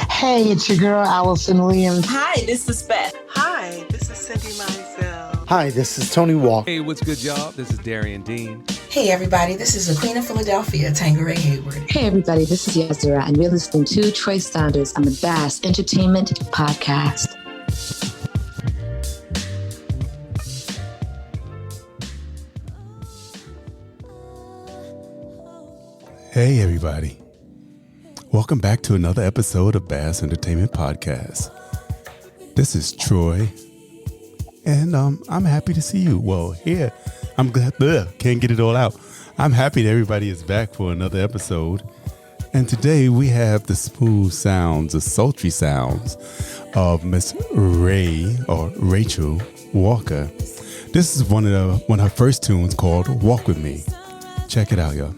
Hey, it's your girl, Allison Williams. Hi, this is Beth. Hi, this is Cindy Mizell. Hi, this is Tony Walker. Hey, what's good, y'all? This is Darian Dean. Hey, everybody. This is the Queen of Philadelphia, Tangeray Hayward. Hey, everybody. This is Yazira, and you're listening to Troy Saunders on the Bass Entertainment Podcast. Hey, everybody. Welcome back to another episode of Bass Entertainment Podcast. This is Troy, and I'm happy to see you. Well, here, I'm glad, can't get it all out. I'm happy that everybody is back for another episode. And today we have the smooth sounds, the sultry sounds of Miss Rachel Walker. This is one of her first tunes called Walk With Me. Check it out, y'all.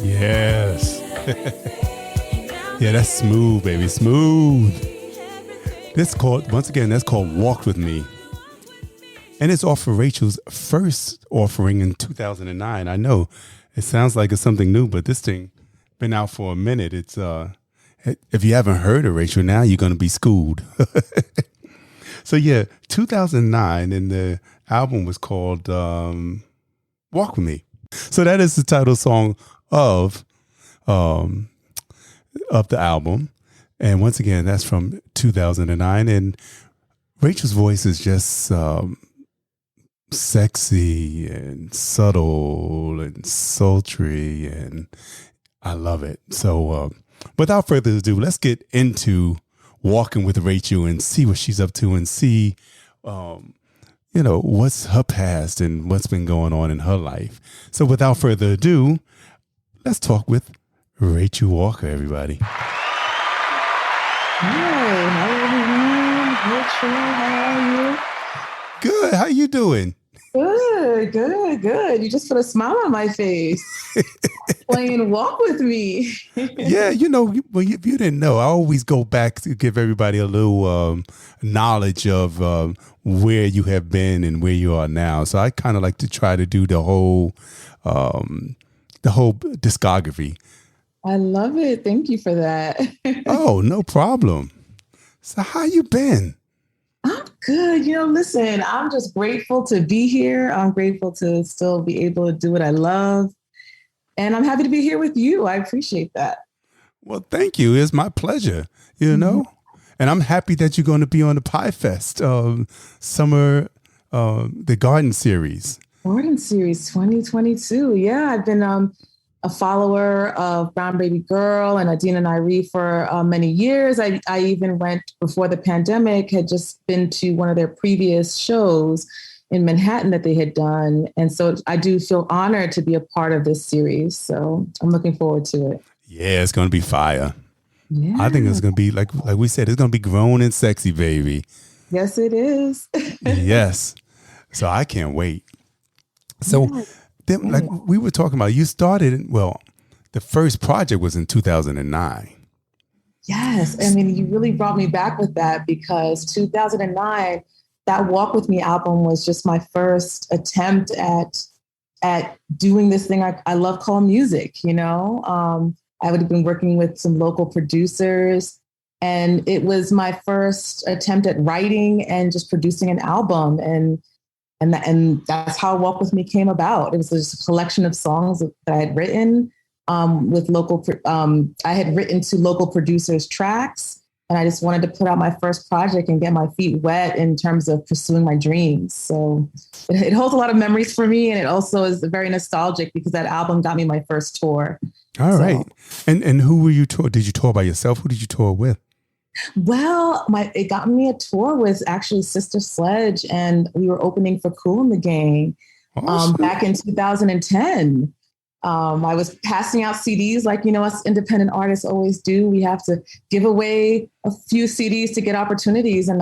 Yes. Yeah, that's smooth, baby. Smooth. This called, once again, that's called Walk With Me. And it's off of Rachel's first offering in 2009. I know it sounds like it's something new, but this thing been out for a minute. It's if you haven't heard of Rachel now, you're going to be schooled. So yeah, 2009, and the album was called Walk With Me. So that is the title song of the album. And once again, that's from 2009. And Rachel's voice is just sexy and subtle and sultry, and I love it. So without further ado, let's get into Walking with Rachel and see what she's up to and see, what's her past and what's been going on in her life. So without further ado, let's talk with Rachel Walker, everybody. Hi everyone. Rachel, how are you? Good. How you doing? Good. You just put a smile on my face. Playing Walk With Me. Yeah, if you didn't know, I always go back to give everybody a little knowledge of where you have been and where you are now. So I kind of like to try to do the whole discography. I love it. Thank you for that. Oh, no problem. So how you been? I'm good. Listen, I'm just grateful to be here. I'm grateful to still be able to do what I love. And I'm happy to be here with you. I appreciate that. Well, thank you. It's my pleasure, And I'm happy that you're going to be on the Pie Fest summer, the Garden Series. Garden Series 2022. Yeah, I've been a follower of Brown Baby Girl and Adina Nairi for many years. I even went before the pandemic, had just been to one of their previous shows in Manhattan that they had done. And so I do feel honored to be a part of this series. So I'm looking forward to it. Yeah, it's going to be fire. Yeah. I think it's going to be, like we said, it's going to be grown and sexy, baby. Yes, it is. Yes. So I can't wait. So then, like we were talking about, you started, the first project was in 2009. Yes. I mean, you really brought me back with that, because 2009, that Walk With Me album was just my first attempt at doing this thing I love called music, I would have been working with some local producers, and it was my first attempt at writing and just producing an album. And that's how Walk With Me came about. It was just a collection of songs that I had written with local. I had written to local producers' tracks, and I just wanted to put out my first project and get my feet wet in terms of pursuing my dreams. So it holds a lot of memories for me, and it also is very nostalgic because that album got me my first tour. All right. And who were you tour? Did you tour by yourself? Who did you tour with? Well, it got me a tour with actually Sister Sledge, and we were opening for Kool and The Gang back in 2010. I was passing out CDs like, us independent artists always do. We have to give away a few CDs to get opportunities. And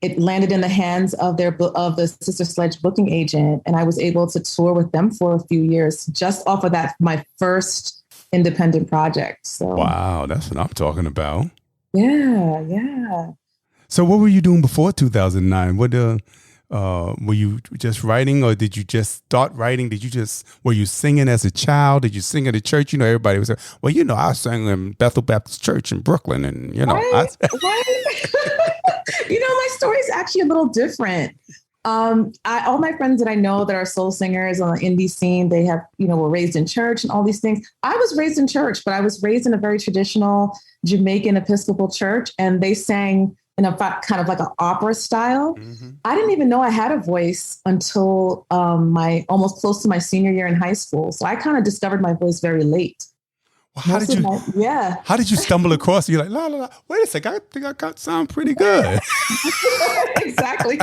it landed in the hands of the Sister Sledge booking agent. And I was able to tour with them for a few years just off of that, my first independent project. So wow, that's what I'm talking about. Yeah. So what were you doing before 2009? Were you just writing, or did you just start writing? Were you singing as a child? Did you sing at a church? Everybody was, I sang in Bethel Baptist Church in Brooklyn, and Right. My story is actually a little different. All my friends that I know that are soul singers on the indie scene, they have, were raised in church and all these things. I was raised in church, but I was raised in a very traditional Jamaican Episcopal church, and they sang in a kind of like an opera style. Mm-hmm. I didn't even know I had a voice until my almost close to my senior year in high school. So I kind of discovered my voice very late. Well, how did you stumble across it? You're like, la, la, la. Wait a second, I think I sound pretty good. Exactly.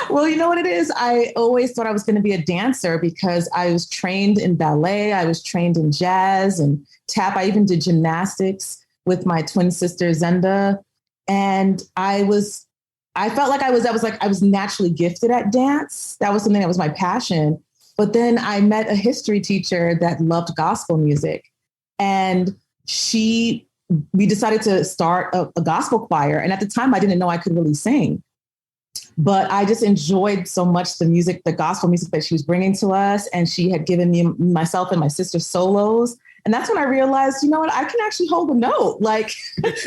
Well, you know what it is? I always thought I was going to be a dancer because I was trained in ballet. I was trained in jazz and tap. I even did gymnastics with my twin sister, Zenda. And I felt like I was naturally gifted at dance. That was something that was my passion. But then I met a history teacher that loved gospel music. And we decided to start a gospel choir. And at the time, I didn't know I could really sing. But I just enjoyed so much the gospel music that she was bringing to us. And she had given myself and my sister solos. And that's when I realized, you know what, I can actually hold a note. Like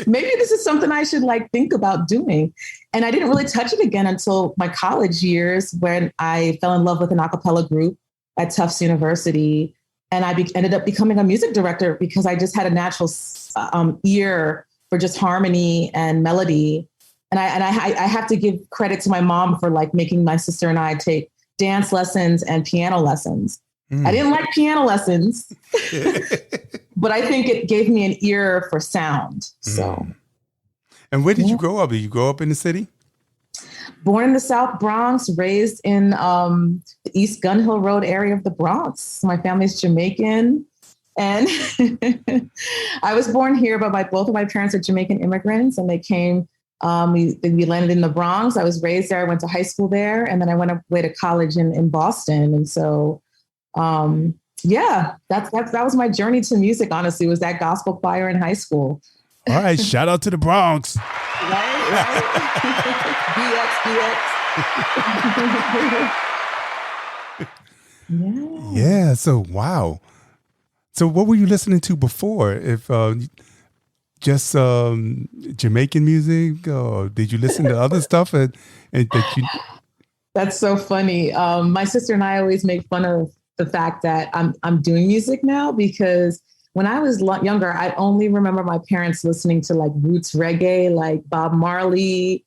maybe this is something I should like think about doing. And I didn't really touch it again until my college years when I fell in love with an a cappella group at Tufts University. And I ended up becoming a music director because I just had a natural ear for just harmony and melody. And I have to give credit to my mom for like making my sister and I take dance lessons and piano lessons. I didn't like piano lessons, but I think it gave me an ear for sound. So, and where did you grow up? Did you grow up in the city? Born in the South Bronx, raised in the East Gun Hill Road area of the Bronx. My family's Jamaican, and I was born here, but both of my parents are Jamaican immigrants, and they came. We landed in the Bronx. I was raised there. I went to high school there, and then I went away to college in Boston, and so. That was my journey to music, honestly, was that gospel choir in high school. All right. Shout out to the Bronx. Right? BX. Yeah. So, wow. So what were you listening to before? If just Jamaican music, or did you listen to other stuff? And that you... That's so funny. My sister and I always make fun of the fact that I'm doing music now, because when I was younger, I only remember my parents listening to like roots reggae, like Bob Marley,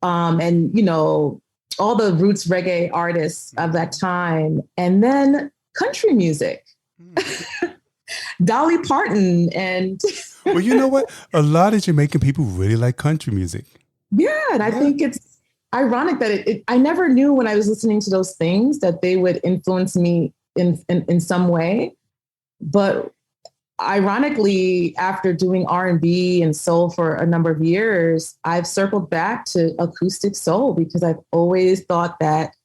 and you know, all the roots reggae artists of that time, and then country music, Dolly Parton, and well, you know what? A lot of Jamaican people really like country music. Yeah, and I think it's ironic that I never knew when I was listening to those things that they would influence me in some way. But ironically, after doing R&B and soul for a number of years, I've circled back to acoustic soul because I've always thought that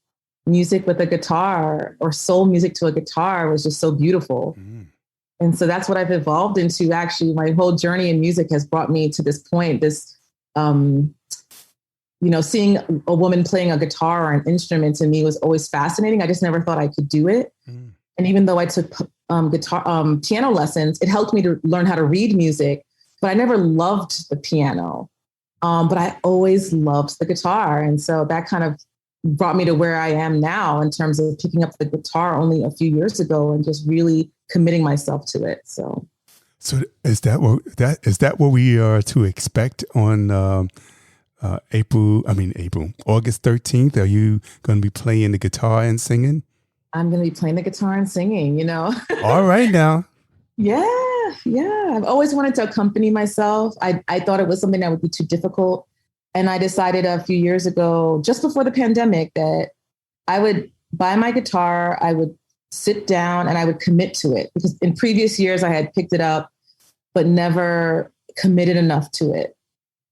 music with a guitar or soul music to a guitar was just so beautiful. And so that's what I've evolved into. Actually, my whole journey in music has brought me to this point, seeing a woman playing a guitar or an instrument to me was always fascinating. I just never thought I could do it. And even though I took piano lessons, it helped me to learn how to read music, but I never loved the piano. But I always loved the guitar. And so that kind of brought me to where I am now in terms of picking up the guitar only a few years ago and just really committing myself to it. So is that what we are to expect on August 13th? Are you going to be playing the guitar and singing? I'm going to be playing the guitar and singing, you know. All right now. Yeah. I've always wanted to accompany myself. I thought it was something that would be too difficult. And I decided a few years ago, just before the pandemic, that I would buy my guitar, I would sit down and I would commit to it. Because in previous years, I had picked it up, but never committed enough to it.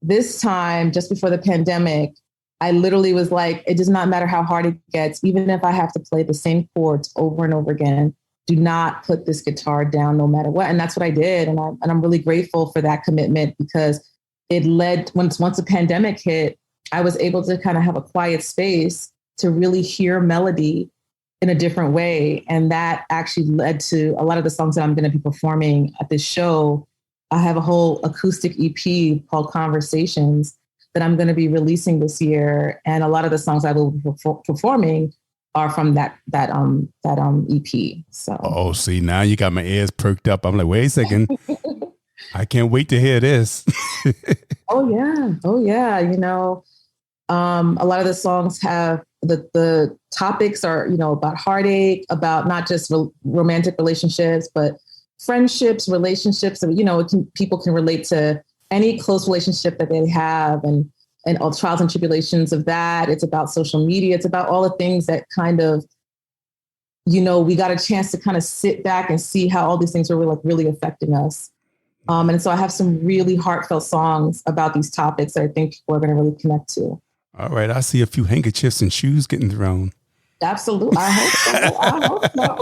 This time, just before the pandemic, I literally was like, it does not matter how hard it gets, even if I have to play the same chords over and over again, do not put this guitar down no matter what. And that's what I did. And I'm really grateful for that commitment, because it led, once the pandemic hit, I was able to kind of have a quiet space to really hear melody in a different way. And that actually led to a lot of the songs that I'm going to be performing at this show. I have a whole acoustic EP called Conversations that I'm going to be releasing this year. And a lot of the songs I will be performing are from that EP. So. See, now you got my ears perked up. I'm like, wait a second. I can't wait to hear this. Oh yeah. You know, a lot of the songs have the topics are, you know, about heartache, about not just romantic relationships, but friendships, relationships, and, you know, people can relate to any close relationship that they have, and all trials and tribulations of that. It's about social media. It's about all the things that kind of, you know, we got a chance to kind of sit back and see how all these things are really affecting us. And so I have some really heartfelt songs about these topics that I think people are going to really connect to. All right. I see a few handkerchiefs and shoes getting thrown. Absolutely. I hope so.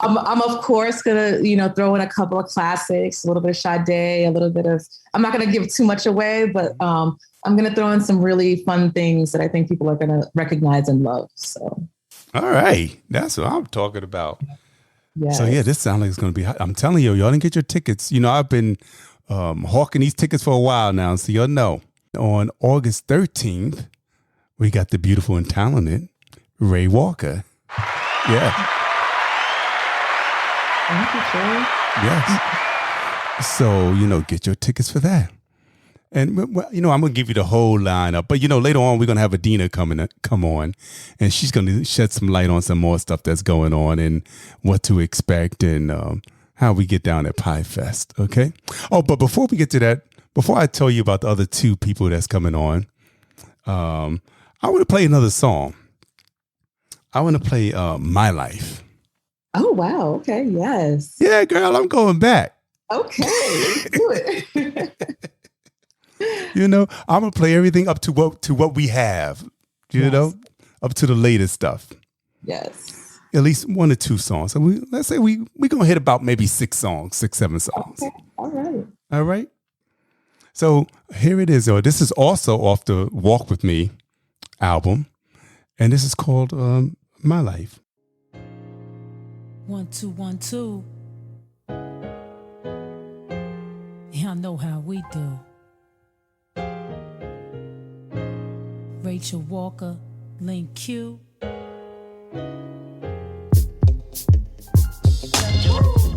I'm of course going to, you know, throw in a couple of classics, a little bit of Sade, a little bit of, I'm not going to give too much away, but I'm going to throw in some really fun things that I think people are going to recognize and love. So. All right. That's what I'm talking about. Yes. So yeah, this sounds like it's going to be hot. I'm telling you, y'all didn't get your tickets. You know, I've been hawking these tickets for a while now, so y'all know. On August 13th, we got the beautiful and talented Ray Walker. Yeah. Thank you, Trey. Yes. So, you know, get your tickets for that. And, you know, I'm going to give you the whole lineup. But, you know, later on, we're going to have Adina come on. And she's going to shed some light on some more stuff that's going on and what to expect and how we get down at Pie Fest. Okay? Oh, but before we get to that, before I tell you about the other two people that's coming on, I want to play another song. I want to play My Life. Oh, wow. Okay. Yes. Yeah, girl, I'm going back. Okay. Let's do it. You know, I'm going to play everything up to what we have, you know, up to the latest stuff. Yes. At least 1 or 2 songs. So let's say we're going to hit about maybe 6, 7 songs. Okay. All right. All right. So here it is. This is also off the Walk With Me album. And this is called My Life. 1 2 1 2. Y'all know how we do. Rachel Walker, Link Q.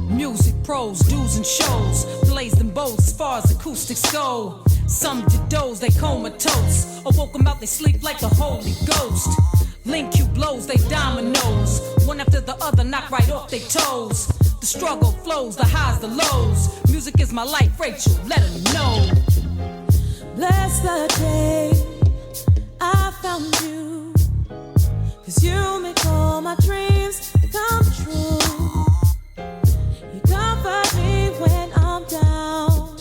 Music pros, do's and shows, blaze them bows as far as acoustics go. Some did doze, they comatose, or woke them out, they sleep like the Holy Ghost. Link Q blows, they dominoes, one after the other, knock right off they toes. The struggle flows, the highs, the lows. Music is my life, Rachel, let them know. Bless the day I found you, 'cause you make all my dreams come true. You comfort me when I'm down,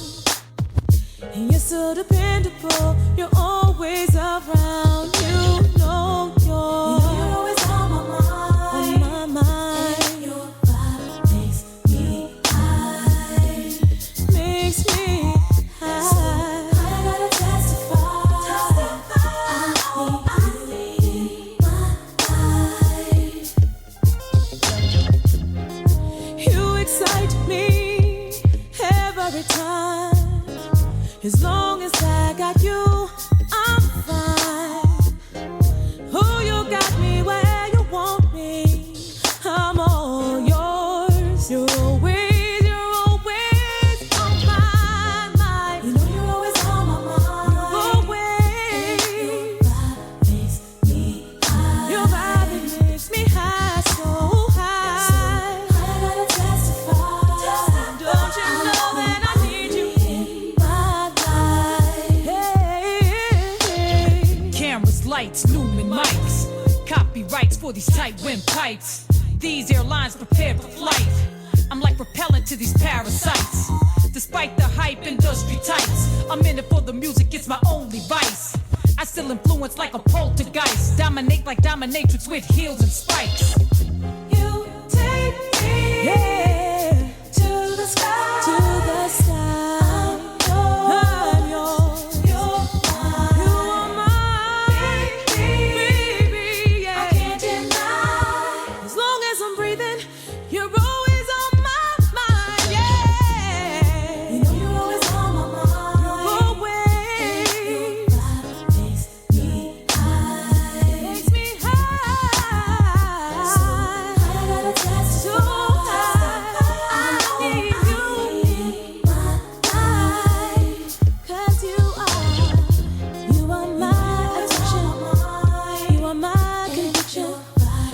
and you're so dependable, you're always around. You know you're always on my mind, on my mind. And your vibe makes me high, makes me high. So I gotta testify. I need my life. You excite me every time. As long as I got you, I'm fine. Oh, you got me where you want me. I'm all yours. You're always on my mind. You know you're always on my mind. Always. Your vibe makes me high, so high. So I gotta testify. Don't you know that I need you in my life? Hey. Cameras, lights, lumen mics, copyrights for these tight windpipes. These airlines prepared for flight. I'm like repellent to these parasites. Despite the hype, industry types, I'm in it for the music, it's my only vice. I still influence like a poltergeist, dominate like dominatrix with heels and spikes. You take me, yeah, to the sky, to the sky. I'm yours, you're mine. You are mine, baby, yeah. I can't deny. As long as I'm breathing, you're always on my mind, yeah. You know you're always on my mind. You're always. Your vibe makes me high. Makes me high. So I gotta testify. So high. I need you in my life. 'Cause you are my attention. You are my conviction.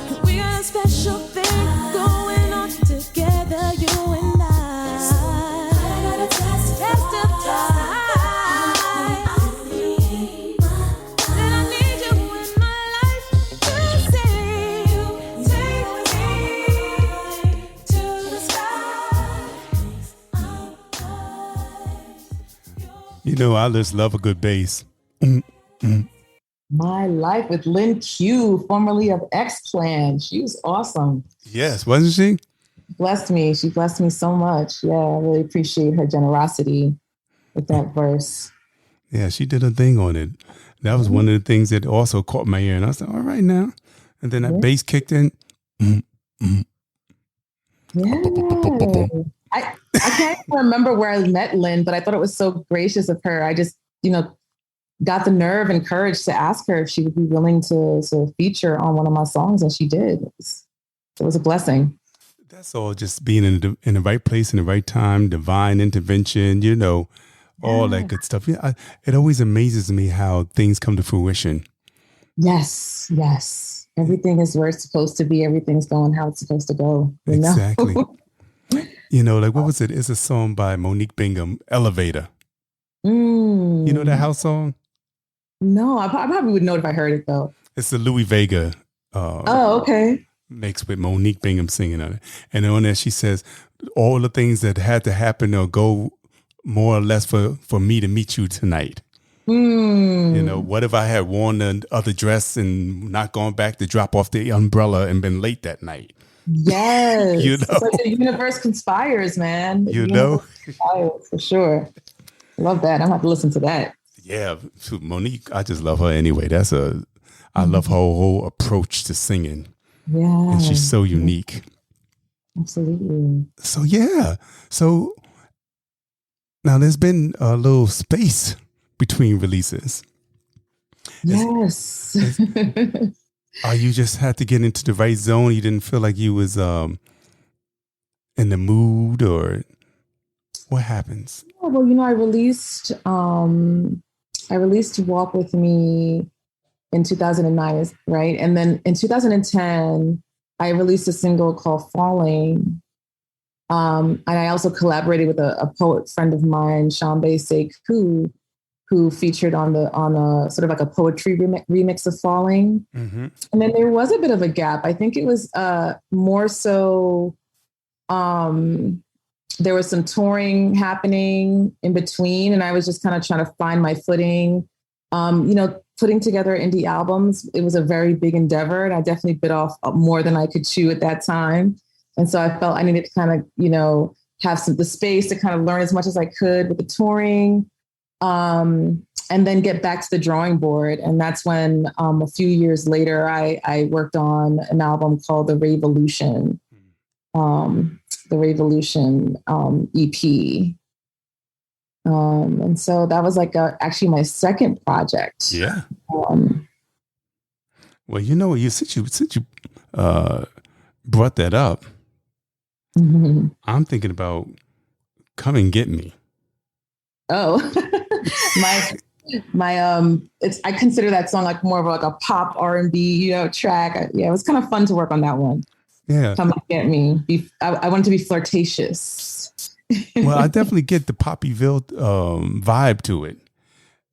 And we got a special thing going on together, you and I. So I gotta testify. I need and I need you in my life to say you take me to the sky. You know, I just love a good bass. My Life with Lynn Q, formerly of X-Clan. She was awesome. Yes, wasn't she? Blessed me. She blessed me so much. Yeah, I really appreciate her generosity with that verse. Yeah, she did a thing on it. That was one of the things that also caught my ear. And I was like, all right now. And then that bass kicked in. Yeah. I can't even remember where I met Lynn, but I thought it was so gracious of her. I just, got the nerve and courage to ask her if she would be willing to feature on one of my songs, and she did. It was a blessing. That's all just being in the right place in the right time, divine intervention, all that good stuff. Yeah, it always amazes me how things come to fruition. Yes. Everything is where it's supposed to be. Everything's going how it's supposed to go. Exactly. Like what was it? It's a song by Monique Bingham, Elevator. You know that house song? No, I probably would know it if I heard it though. It's the Louis Vega. Okay. Mixed with Monique Bingham singing on it. And on there she says, all the things that had to happen or go more or less for me to meet you tonight. What if I had worn the other dress and not gone back to drop off the umbrella and been late that night? Yes. It's like the universe conspires, man. Conspires, for sure. Love that. I'm going to have to listen to that. Yeah. Monique, I just love her anyway. I love her whole approach to singing. Yeah. And she's so unique. Absolutely. So, yeah. So now there's been a little space between releases. Yes. You just had to get into the right zone? You didn't feel like you was in the mood, or what happens? Well, I released Walk With Me in 2009, right? And then in 2010, I released a single called Falling. And I also collaborated with a poet friend of mine, Shambe Sekou, who featured on a sort of like a poetry remix of Falling. Mm-hmm. And then there was a bit of a gap. I think it was more so there was some touring happening in between, and I was just kind of trying to find my footing. Putting together indie albums, it was a very big endeavor, and I definitely bit off more than I could chew at that time. And so I felt I needed to kind of, have the space to kind of learn as much as I could with the touring, and then get back to the drawing board. And that's when a few years later, I worked on an album called The Revolution, EP. And so that was actually my second project. Yeah. Well, since you brought that up, mm-hmm. I'm thinking about Come and Get Me. Oh, I consider that song like more of a pop R&B, track. Yeah, it was kind of fun to work on that one. Yeah. Come and Get Me. I wanted to be flirtatious. Well, I definitely get the Poppyville vibe to it.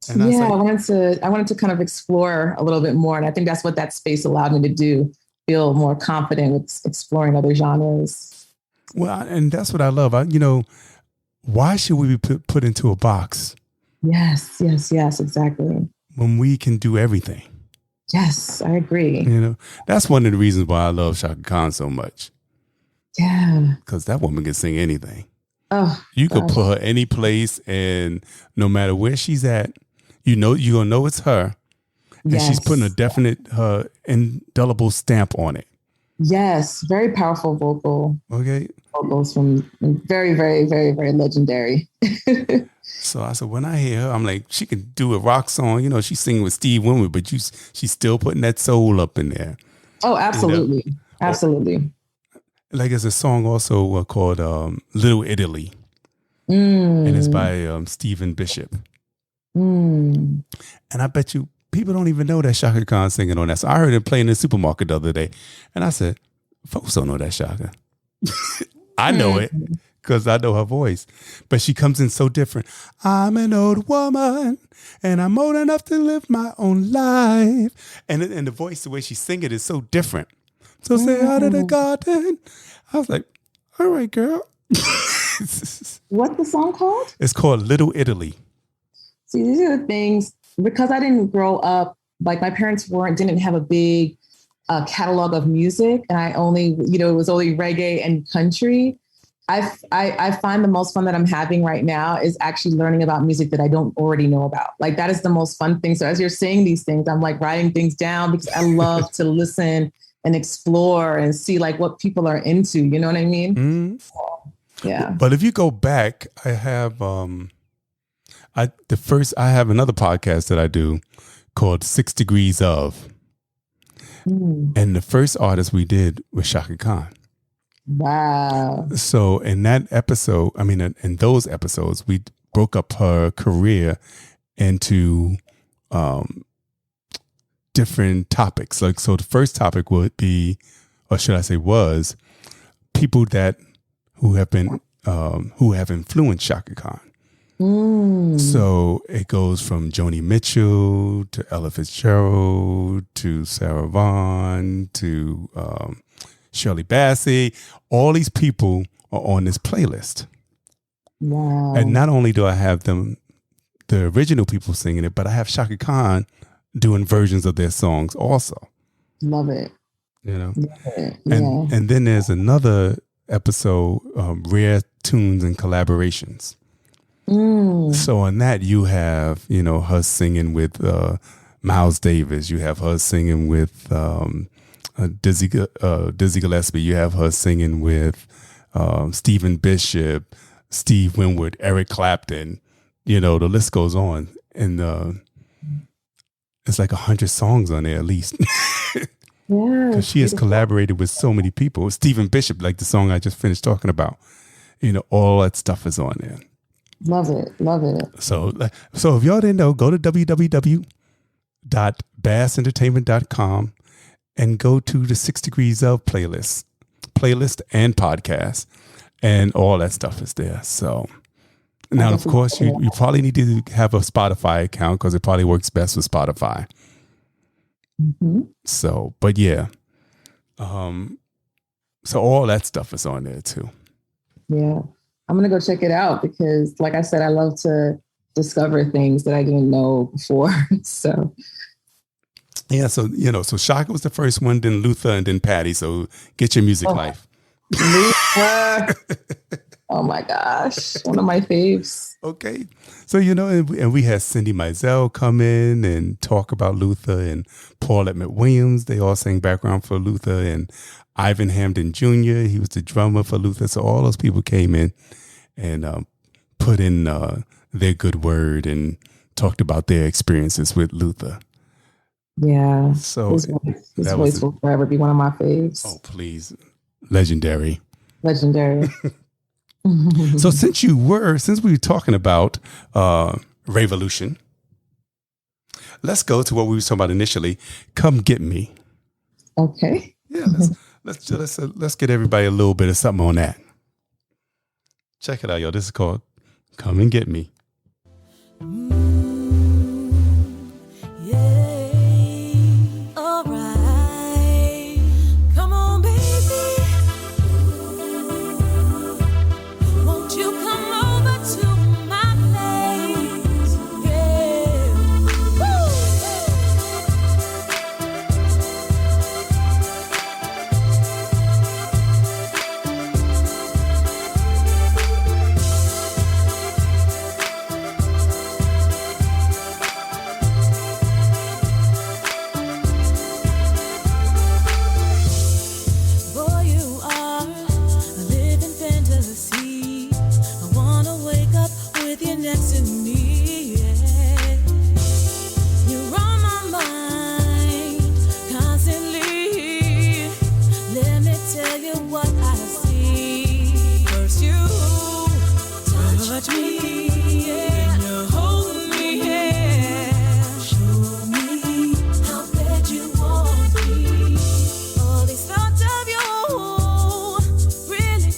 And I wanted to kind of explore a little bit more. And I think that's what that space allowed me to do, feel more confident with exploring other genres. Well, and that's what I love. Why should we be put into a box? Yes, exactly. When we can do everything. Yes, I agree. That's one of the reasons why I love Chaka Khan so much. Yeah. Because that woman can sing anything. Oh, you could put her any place, and no matter where she's at, you're gonna know it's her, and she's putting a definite indelible stamp on it. Yes, very powerful vocals from very, very, very, very legendary. So I said, when I hear her, I'm like, she can do a rock song. She's singing with Steve Winwood, but she's still putting that soul up in there. Oh, absolutely, absolutely. Like there's a song also called Little Italy. And it's by Stephen Bishop. And I bet you people don't even know that Chaka Khan singing on that. So I heard it playing in the supermarket the other day. And I said, folks don't know that Chaka. I know it because I know her voice. But she comes in so different. I'm an old woman and I'm old enough to live my own life. And the voice, the way she sing it is so different. So say out of the garden. I was like, all right, girl. What's the song called? It's called Little Italy. See, these are the things, because I didn't grow up, like my parents didn't have a big catalog of music. And I only, it was only reggae and country. I find the most fun that I'm having right now is actually learning about music that I don't already know about. Like that is the most fun thing. So as you're saying these things, I'm like writing things down because I love to listen and explore and see like what people are into. You know what I mean? Mm-hmm. Yeah. But if you go back, I have I have another podcast that I do called 6 Degrees of. And the first artist we did was Shaka Khan. Wow. So in that episode, in those episodes, we broke up her career into different topics. Like, so the first topic would be, or should I say was, people who have influenced Shaka Khan. So it goes from Joni Mitchell to Ella Fitzgerald to Sarah Vaughan to Shirley Bassey. All these people are on this playlist. Wow. And not only do I have the original people singing it, but I have Shaka Khan doing versions of their songs also. Love it. You know? Love it. And then there's another episode, Rare Tunes and Collaborations. So on that, you have, her singing with Miles Davis. You have her singing with Dizzy Gillespie. You have her singing with Stephen Bishop, Steve Winwood, Eric Clapton. The list goes on. And it's like 100 songs on there at least. Because she has collaborated with so many people. Stephen Bishop, like the song I just finished talking about. All that stuff is on there. Love it. Love it. So if y'all didn't know, go to www.bassentertainment.com and go to the 6 Degrees of playlist and podcast, and all that stuff is there. So now, of course, you probably need to have a Spotify account because it probably works best with Spotify. Mm-hmm. So, but yeah. So all that stuff is on there too. Yeah. I'm going to go check it out because, like I said, I love to discover things that I didn't know before. So, yeah. So, so Shaka was the first one, then Luther, and then Patty. So get your music life. Luther. Oh my gosh. One of my faves. Okay. So, and we had Cindy Mizell come in and talk about Luther, and Paulette McWilliams. They all sang background for Luther, and Ivan Hamden Jr., he was the drummer for Luther. So all those people came in and put in their good word and talked about their experiences with Luther. Yeah. So his voice will forever be one of my faves. Oh, please. Legendary. So since we were talking about Revolution, let's go to what we were talking about initially. Come Get Me. Okay. Yeah, let's get everybody a little bit of something on that. Check it out, y'all. This is called Come and Get Me.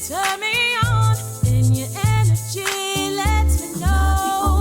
Turn me on, and your energy lets me know.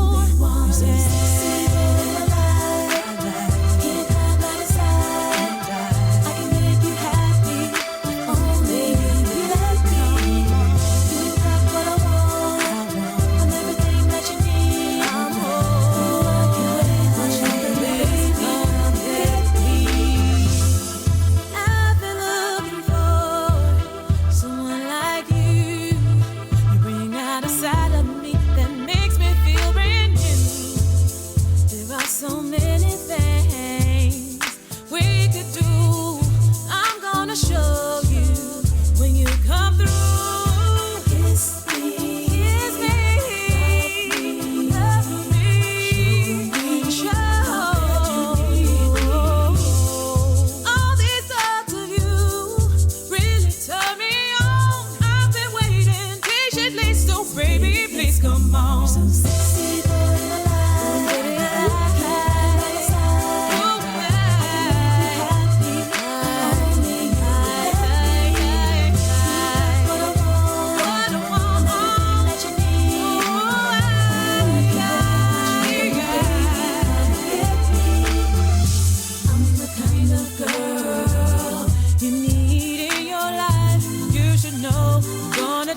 Baby, please come on. So sexy,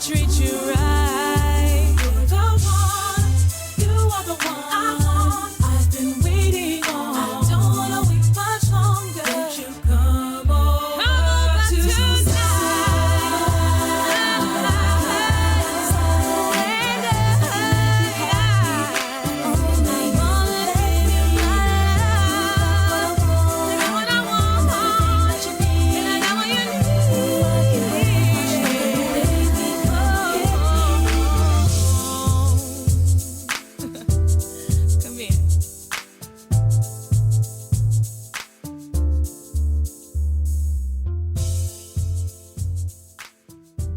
treat you right. You're the one, you are the one I want. I've been waiting on. I don't wanna wait much longer. Won't you come over tonight?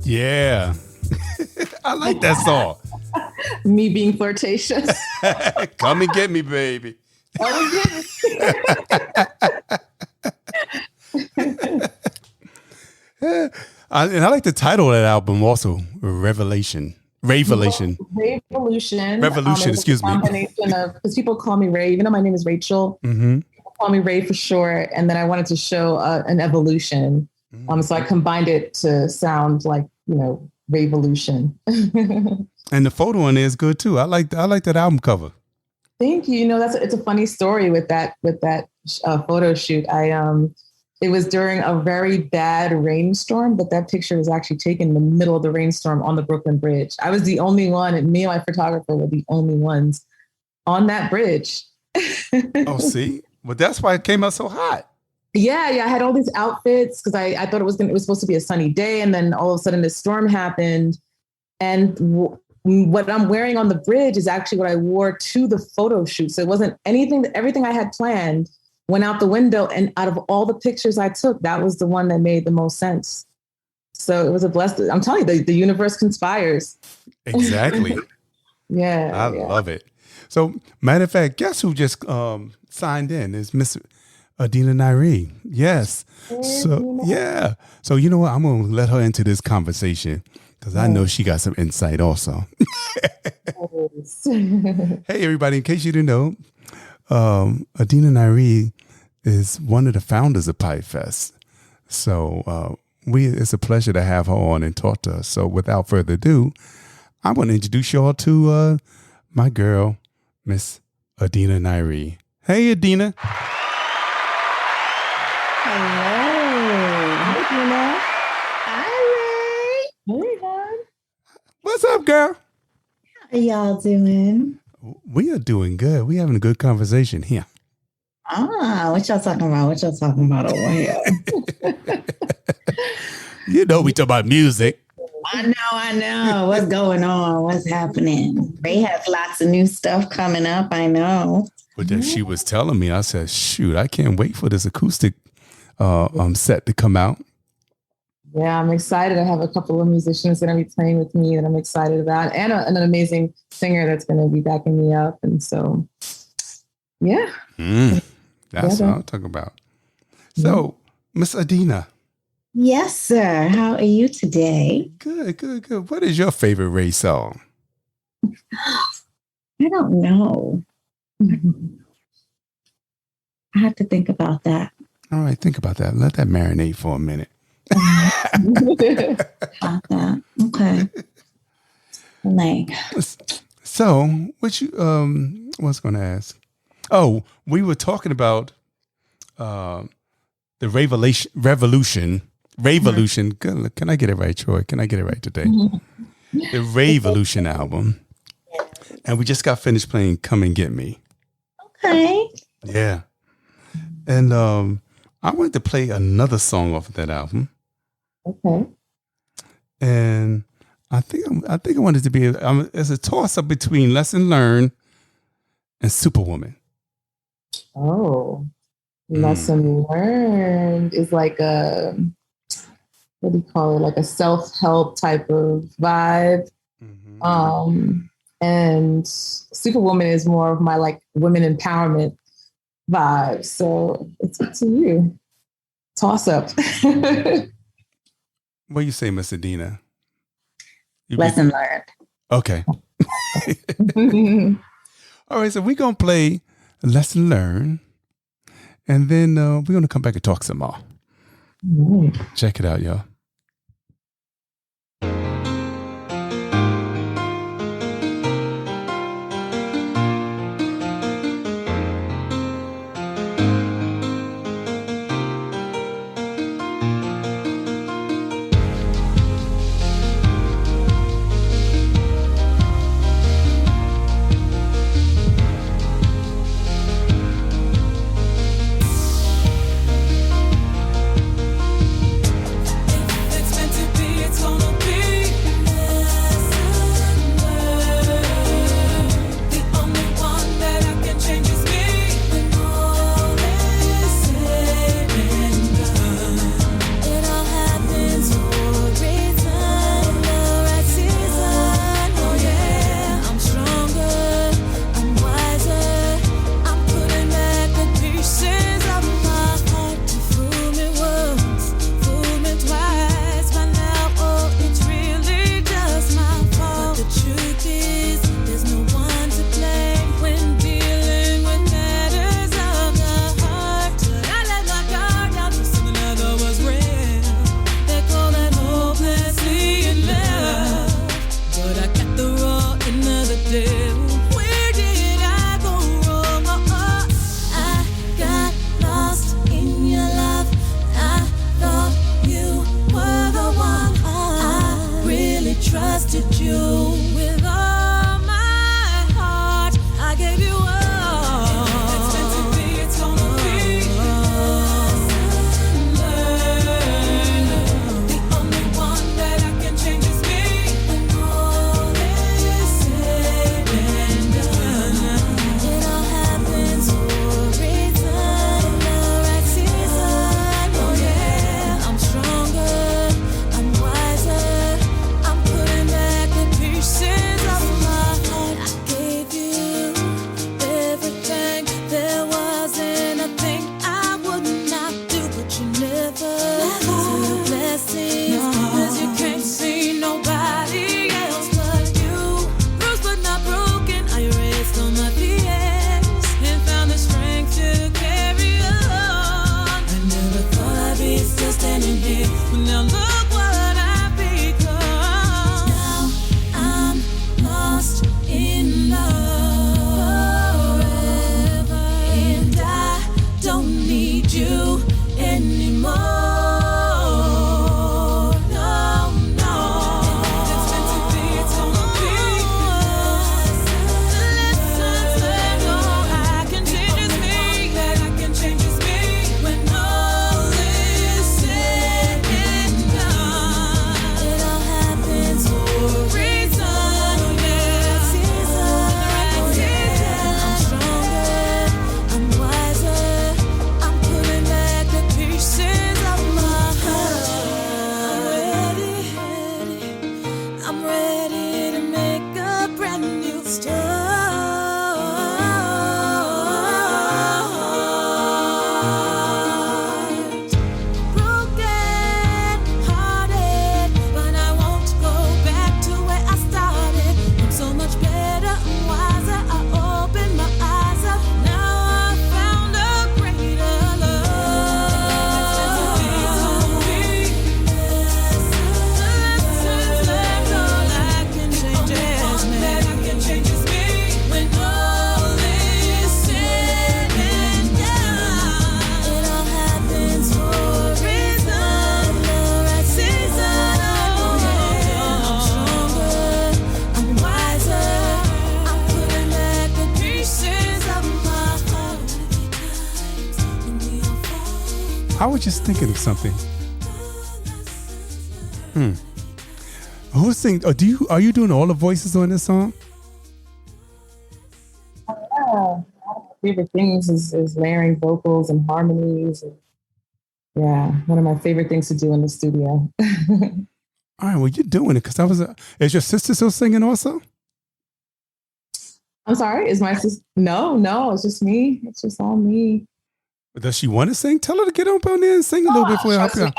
Yeah. I like that song. Me being flirtatious. Come and get me, baby. And I like the title of that album also, Revolution. Revolution. Excuse me. Because people call me Ray, even though my name is Rachel. Mm-hmm. People call me Ray for short. And then I wanted to show an evolution. So I combined it to sound like, Revolution. And the photo on there is good too. I like that album cover. Thank you. It's a funny story with that photo shoot. It was during a very bad rainstorm, but that picture was actually taken in the middle of the rainstorm on the Brooklyn Bridge. I was the only one, and me and my photographer were the only ones on that bridge. Oh, see? Well, that's why it came out so hot. Yeah. I had all these outfits because I thought it was supposed to be a sunny day. And then all of a sudden this storm happened. And what I'm wearing on the bridge is actually what I wore to the photo shoot. So it wasn't everything I had planned went out the window. And out of all the pictures I took, that was the one that made the most sense. So it was a blessing. I'm telling you, the universe conspires. Exactly. Yeah. I love it. So matter of fact, guess who just signed in is Miss Adina Nairi. Yes. So, yeah. So, you know what? I'm going to let her into this conversation because I know she got some insight also. Hey, everybody. In case you didn't know, Adina Nairi is one of the founders of Pipe Fest. So, it's a pleasure to have her on and talk to us. So, without further ado, I want to introduce y'all to my girl, Miss Adina Nairi. Hey, Adina. What's up, girl? How y'all doing? We are doing good. We having a good conversation here. What y'all talking about? What y'all talking about over here? You know we talk about music. I know. What's going on? What's happening? Ray has lots of new stuff coming up. I know. But then she was telling me, I said, shoot, I can't wait for this acoustic set to come out. Yeah, I'm excited. I have a couple of musicians that are going to be playing with me that I'm excited about, and an amazing singer that's going to be backing me up. And so, yeah. That's what I'm talking about. So, Miss Adina. Yes, sir. How are you today? Good. What is your favorite Ray song? I don't know. I have to think about that. All right, think about that. Let that marinate for a minute. About that. Okay. Like. So, what you was going to ask? Oh, we were talking about the Revolution. Can I get it right, Troy? Can I get it right today? The Revolution album. And we just got finished playing Come and Get Me. Okay. Yeah. And I wanted to play another song off of that album. Okay. And I think I wanted to be as a toss up between Lesson Learned and Superwoman. Oh, Lesson Learned is like a, what do you call it? Like a self-help type of vibe. Mm-hmm. And Superwoman is more of my like women empowerment vibe. So it's up to you. Toss up. What do you say, Miss Adina? Lesson learned. Okay. All right, so we're going to play Lesson Learned, and then we're going to come back and talk some more. Check it out, y'all. I was just thinking of something. Who's singing? Are you doing all the voices on this song? Yeah. One of my favorite things is layering vocals and harmonies. And yeah, one of my favorite things to do in the studio. All right, well, you're doing it because is your sister still singing also? I'm sorry, is my sister? No, it's just me. It's just all me. Does she want to sing? Tell her to get up on there and sing a little bit for her.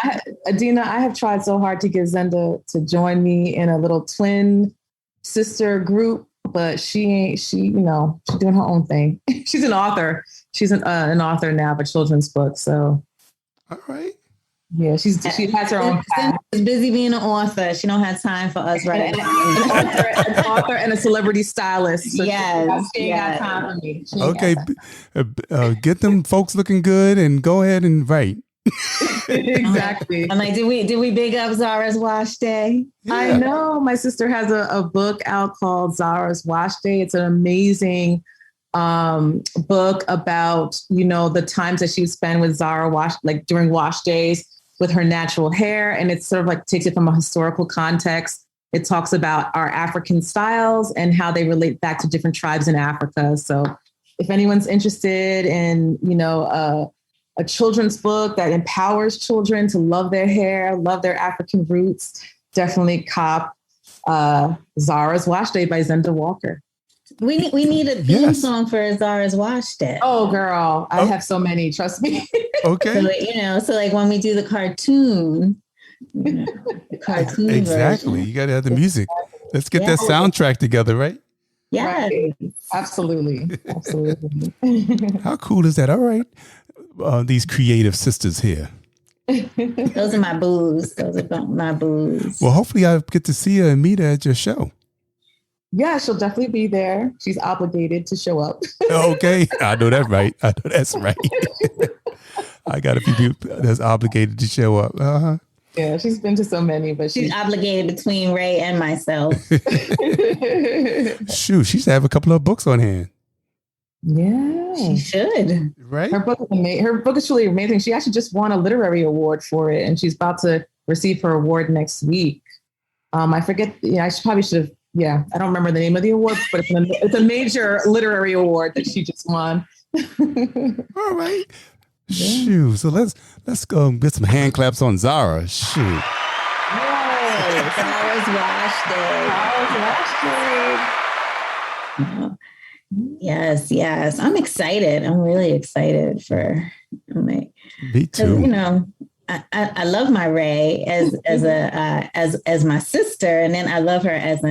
Adina, I have tried so hard to get Zenda to join me in a little twin sister group, but she's doing her own thing. She's an author. She's an author now of a children's book. So, all right. Yeah, she has her own path. She's busy being an author. She don't have time for us right now. An author and a celebrity stylist. So yes. She ain't got time for me. Okay, get them folks looking good and go ahead and write. Exactly. I'm like, did we big up Zara's Wash Day? Yeah. I know. My sister has a book out called Zara's Wash Day. It's an amazing book about, the times that she would spend with Zara during wash days with her natural hair. And it's sort of like takes it from a historical context. It talks about our African styles and how they relate back to different tribes in Africa. So if anyone's interested in, a children's book that empowers children to love their hair, love their African roots, definitely cop Zara's Wash Day by Zenda Walker. We need a theme song for Zara's Wash Day. Oh, girl, I have so many. Trust me. Okay. So like when we do the cartoon, the cartoon exactly. version. You got to have the music. Let's get that soundtrack together, right? Yeah, right. Absolutely. How cool is that? All right, these creative sisters here. Those are my boos. Well, hopefully I get to see her and meet her at your show. Yeah, she'll definitely be there. She's obligated to show up. Okay. I know that right. I know that's right. I got a few people that's obligated to show up. Uh-huh. Yeah, she's been to so many, but she's obligated between Ray and myself. Shoot, she should have a couple of books on hand. Yeah. She should. Right? Her book is truly amazing. She actually just won a literary award for it, and she's about to receive her award next week. I forget, I probably should have. Yeah, I don't remember the name of the award, but it's a major literary award that she just won. All right. Yeah. Shoot. So let's go get some hand claps on Zara. Shoot. Yay. Zara's Wash Day. Yes. I'm excited. I'm really excited Me too. I love my Ray as my sister, and then I love her as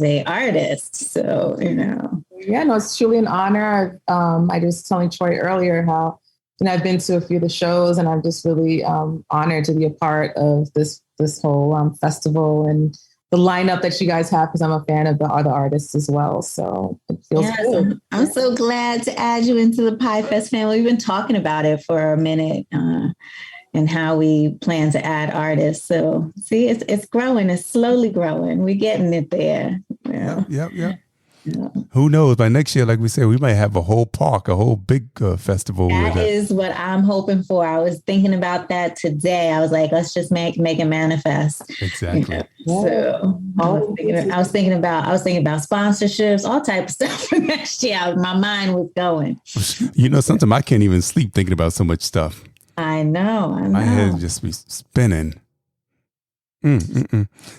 a artist. So Yeah, no, it's truly an honor. I was telling Troy earlier how I've been to a few of the shows, and I'm just really honored to be a part of this whole festival and the lineup that you guys have, because I'm a fan of the other artists as well. So it feels good. I'm so glad to add you into the Pie Fest family. We've been talking about it for a minute. And how we plan to add artists. So see, it's growing. It's slowly growing. We're getting it there. Yep. Who knows? By next year, like we said, we might have a whole park, a whole big festival. That is what I'm hoping for. I was thinking about that today. I was like, let's just make it manifest. Exactly. So I was thinking about sponsorships, all type of stuff for next year. My mind was going. Sometimes I can't even sleep thinking about so much stuff. I know. My head just be spinning.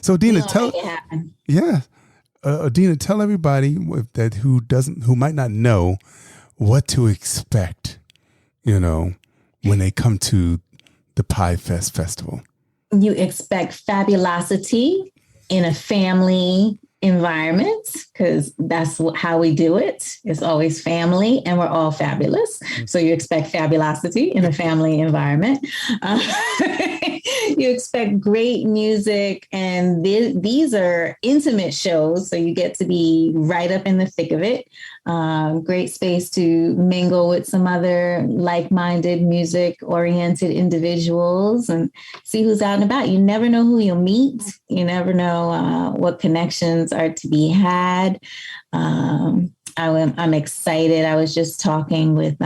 So Dina, Dina, tell everybody who might not know what to expect, when they come to the Pie Fest Festival. You expect fabulosity in a family environment, because that's how we do it. It's always family, and we're all fabulous. So you expect fabulosity in a family environment. You expect great music, and these are intimate shows, so you get to be right up in the thick of it. Great space to mingle with some other like-minded, music-oriented individuals and see who's out and about. You never know who you'll meet. You never know what connections are to be had. I'm excited. I was just talking with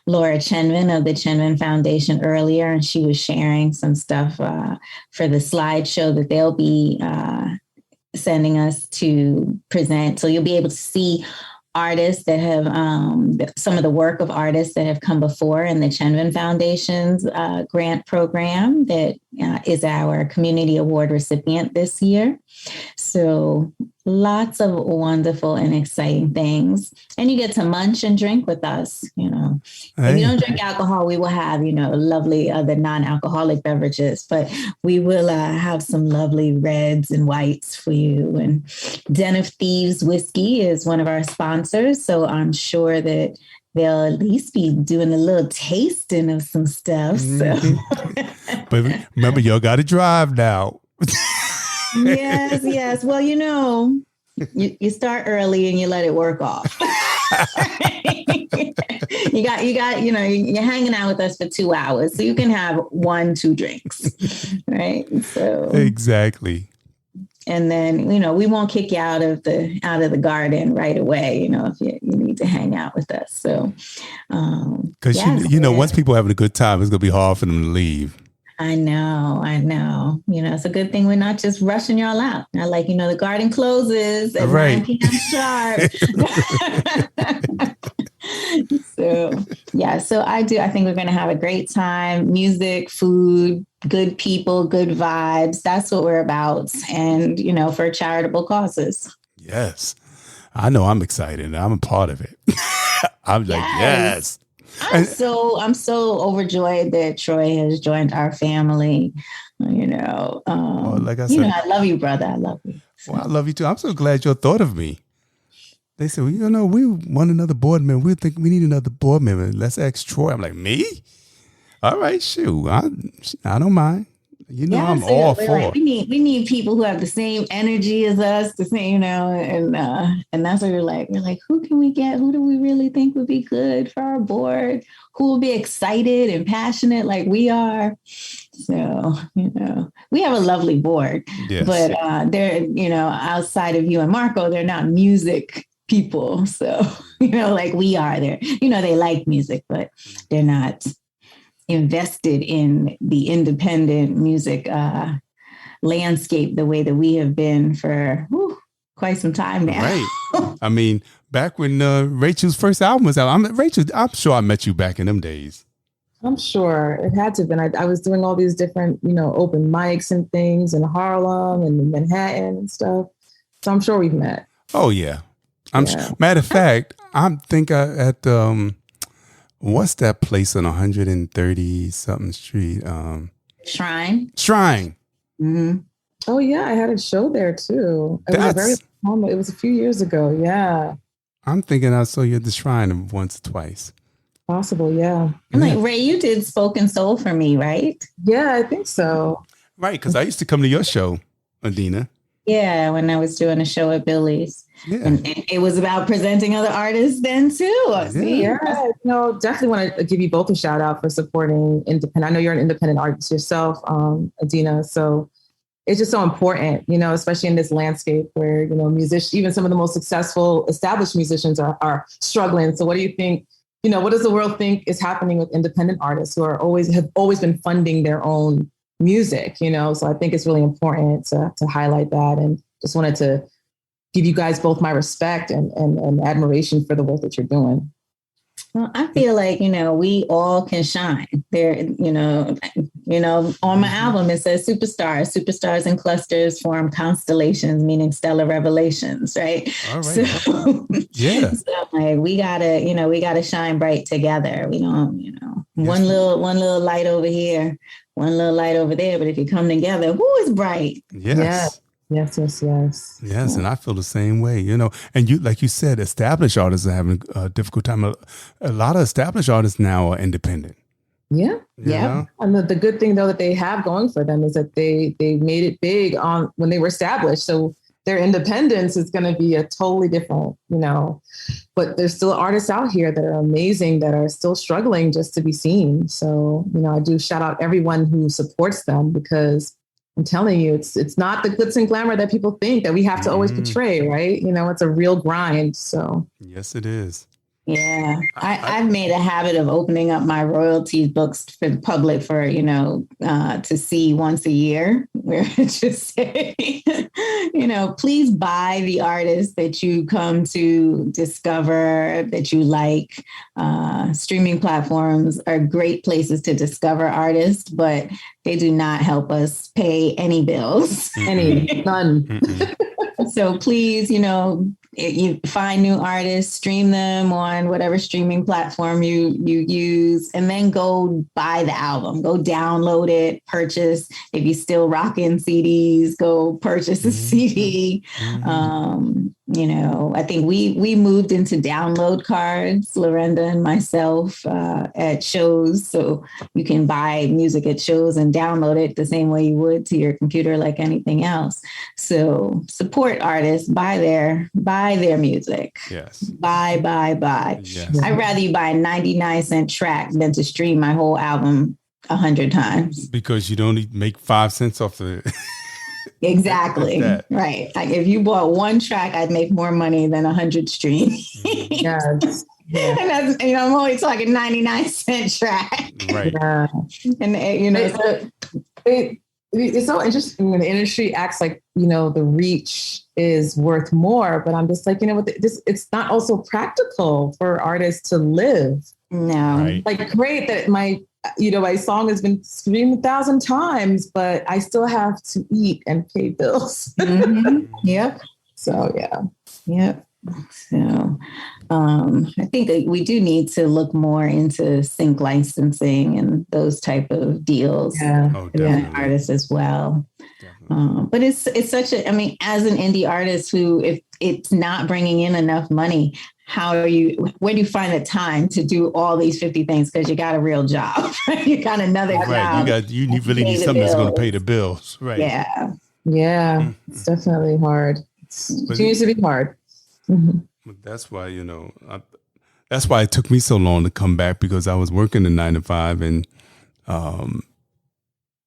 Laura Chenvin of the Chenvin Foundation earlier, and she was sharing some stuff for the slideshow that they'll be sending us to present. So you'll be able to see artists that have some of the work of artists that have come before in the Chenvin Foundation's grant program that is our community award recipient this year. So lots of wonderful and exciting things. And you get to munch and drink with us, you know. If you don't drink alcohol, we will have, you know, lovely other non-alcoholic beverages, but we will have some lovely reds and whites for you. And Den of Thieves Whiskey is one of our sponsors. So I'm sure that they'll at least be doing a little tasting of some stuff. So. But remember, y'all got to drive now. Yes. Well, you know, you start early and you let it work off. you got, you know, you're hanging out with us for 2 hours, so you can have 1-2 drinks, right? So exactly. And then, you know, we won't kick you out of the garden right away, you know, if you need to hang out with us. So, because you know, once people are having a good time, it's gonna be hard for them to leave. I know. You know, it's a good thing we're not just rushing y'all out. I like, you know, the garden closes at 9 p.m. sharp. So I think we're going to have a great time. Music, food, good people, good vibes. That's what we're about. And, you know, for charitable causes. Yes. I know I'm excited. I'm a part of it. I'm like, yes. I'm so overjoyed that Troy has joined our family. You know, like I said, you know, I love you, brother. I love you. Well, I love you too. I'm so glad you thought of me. They said, well, you know, we want another board member. We think we need another board member. Let's ask Troy. I'm like, me? All right, shoot. I don't mind. You know, I'm all for it. We need people who have the same energy as us, the same, you know, and that's what we're like, who can we get? Who do we really think would be good for our board? Who will be excited and passionate like we are? So, you know, we have a lovely board, yes. But they're, you know, outside of you and Marco, they're not music people. So, you know, like we are there, you know, they like music, but they're not invested in the independent music landscape the way that we have been for quite some time now. Right. I mean, back when Rachel's first album was out, I'm sure I met you back in them days. I'm sure it had to have been. I was doing all these different, you know, open mics and things in Harlem and Manhattan and stuff. So I'm sure we've met. Oh, yeah. Matter of fact, I think at what's that place on 130 something street? Shrine. Mm-hmm. Oh yeah, I had a show there too. It was a few years ago. Yeah. I'm thinking I saw you at the Shrine once or twice. Possible, yeah. I'm like, Ray, you did Spoken Soul for me, right? Yeah, I think so. Right, because I used to come to your show, Adina. Yeah, when I was doing a show at Billy's. Yeah. And it was about presenting other artists then too. Yeah. No, definitely want to give you both a shout out for supporting independent. I know you're an independent artist yourself, Adina. So it's just so important, you know, especially in this landscape where, you know, even some of the most successful established musicians are struggling. So what do you think, you know, what does the world think is happening with independent artists who have always been funding their own music, you know? So I think it's really important to highlight that, and just wanted to give you guys both my respect and admiration for the work that you're doing. Well, I feel like, you know, we all can shine there. You know, on my album, it says superstars and clusters form constellations, meaning stellar revelations. Right. All right. So, yeah. So like, we gotta shine bright together. We don't, you know, one little light over here, one little light over there. But if you come together, who is bright? Yes. Yeah. Yes. Yes, and I feel the same way, you know. And you, like you said, established artists are having a difficult time. A lot of established artists now are independent. Yeah. Yeah. And the good thing, though, that they have going for them is that they made it big on when they were established. So their independence is going to be a totally different, you know. But there's still artists out here that are amazing, that are still struggling just to be seen. So, you know, I do shout out everyone who supports them, because I'm telling you, it's not the glitz and glamour that people think that we have to always portray, right? You know, it's a real grind. So yes, it is. Yeah, I've made a habit of opening up my royalties books for the public for, to see once a year, where it just say, please buy the artists that you come to discover that you like. Streaming platforms are great places to discover artists, but they do not help us pay any bills. None. So please, you find new artists, stream them on whatever streaming platform you use, and then go buy the album, go download it, purchase. If you still rocking CDs, go purchase a CD. I think we moved into download cards, Lorenda and myself, at shows. So you can buy music at shows and download it the same way you would to your computer, like anything else. So support artists, buy their music. Yes. Buy. Yes. I'd rather you buy a 99-cent track than to stream my whole album 100 times. Because you don't make 5 cents off the. Exactly. Right. Like if you bought one track, I'd make more money than 100 streams. Yes. Yeah. And that's, I'm only talking 99-cent track. Right. Yeah. And it's so interesting when the industry acts like, the reach is worth more, but I'm just like, it's not also practical for artists to live. No. Right. Like, great that my song has been streamed 1,000 times, but I still have to eat and pay bills. Mm-hmm. Yep. So, yeah. Yep. So I think that we do need to look more into sync licensing and those type of deals. Yeah. Oh, definitely. Artists as well. But it's such as an indie artist who, if it's not bringing in enough money, where do you find the time to do all these 50 things? Because you got a real job. You got another job. Right. You really need something that's going to pay the bills. Right. Yeah. Yeah. It's definitely hard. It continues to be hard. Mm-hmm. That's why, that's why it took me so long to come back, because I was working a 9 to 5 and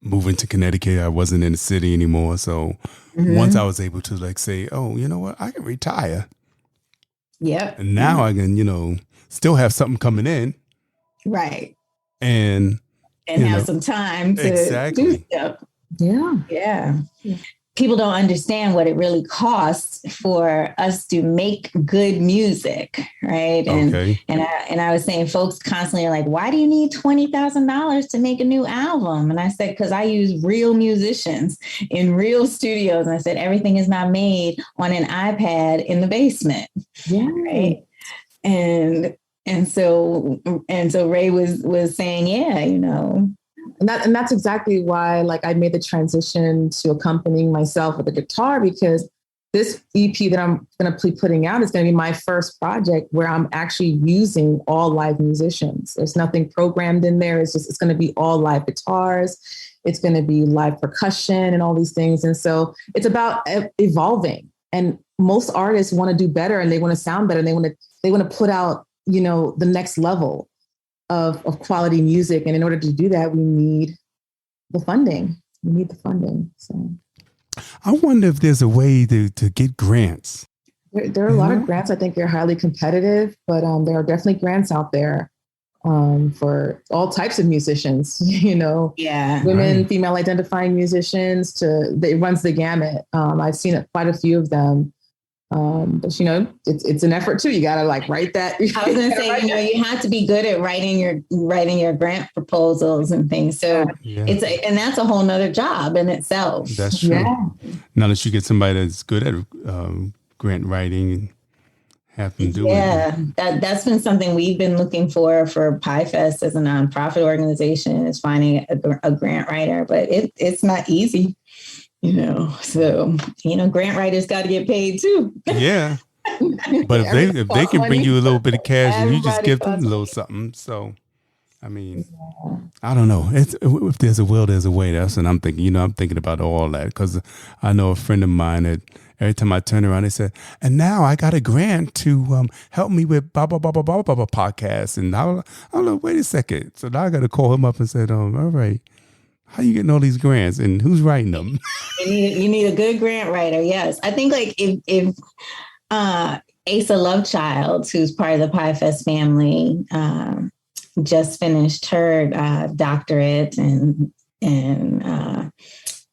moving to Connecticut. I wasn't in the city anymore. So once I was able to say, oh, you know what, I can retire. Yep. And now I can, still have something coming in. Right. And have some time to do stuff. Yeah. Yeah. People don't understand what it really costs for us to make good music, right? And I was saying, folks constantly are like, "Why do you need $20,000 to make a new album?" And I said, "Because I use real musicians in real studios." And I said, "Everything is not made on an iPad in the basement." Yeah. Right. And so Ray was saying, yeah, And that's exactly why, I made the transition to accompanying myself with a guitar, because this EP that I'm going to be putting out is going to be my first project where I'm actually using all live musicians. There's nothing programmed in there. It's going to be all live guitars. It's going to be live percussion and all these things. And so it's about evolving. And most artists want to do better, and they want to sound better. And they want to put out, the next level of quality music. And in order to do that, we need the funding. So I wonder if there's a way to get grants. There are a lot of grants. I think they're highly competitive, but there are definitely grants out there for all types of musicians, women, female identifying musicians, it runs the gamut. I've seen quite a few of them. But it's an effort too. You gotta write that. I was gonna say, you have to be good at writing your grant proposals and things. So and that's a whole nother job in itself. That's true. Yeah. Now unless you get somebody that's good at grant writing and have them do it. Yeah, that's been something we've been looking for Pi Fest as a nonprofit organization, is finding a grant writer, but it's not easy. So grant writers got to get paid too. Yeah, but if they can bring you a little bit of cash and you just give them a little something. So, I mean, I don't know. If there's a will, there's a way. That's what I'm thinking. I'm thinking about all that, because I know a friend of mine that every time I turn around, they said, "And now I got a grant to help me with blah blah blah blah blah blah podcast." And I'm like, wait a second. So now I got to call him up and said, all right. How you getting all these grants and who's writing them? You need a good grant writer. Yes. I think if Asa Lovechild, who's part of the Pie Fest family, just finished her doctorate, and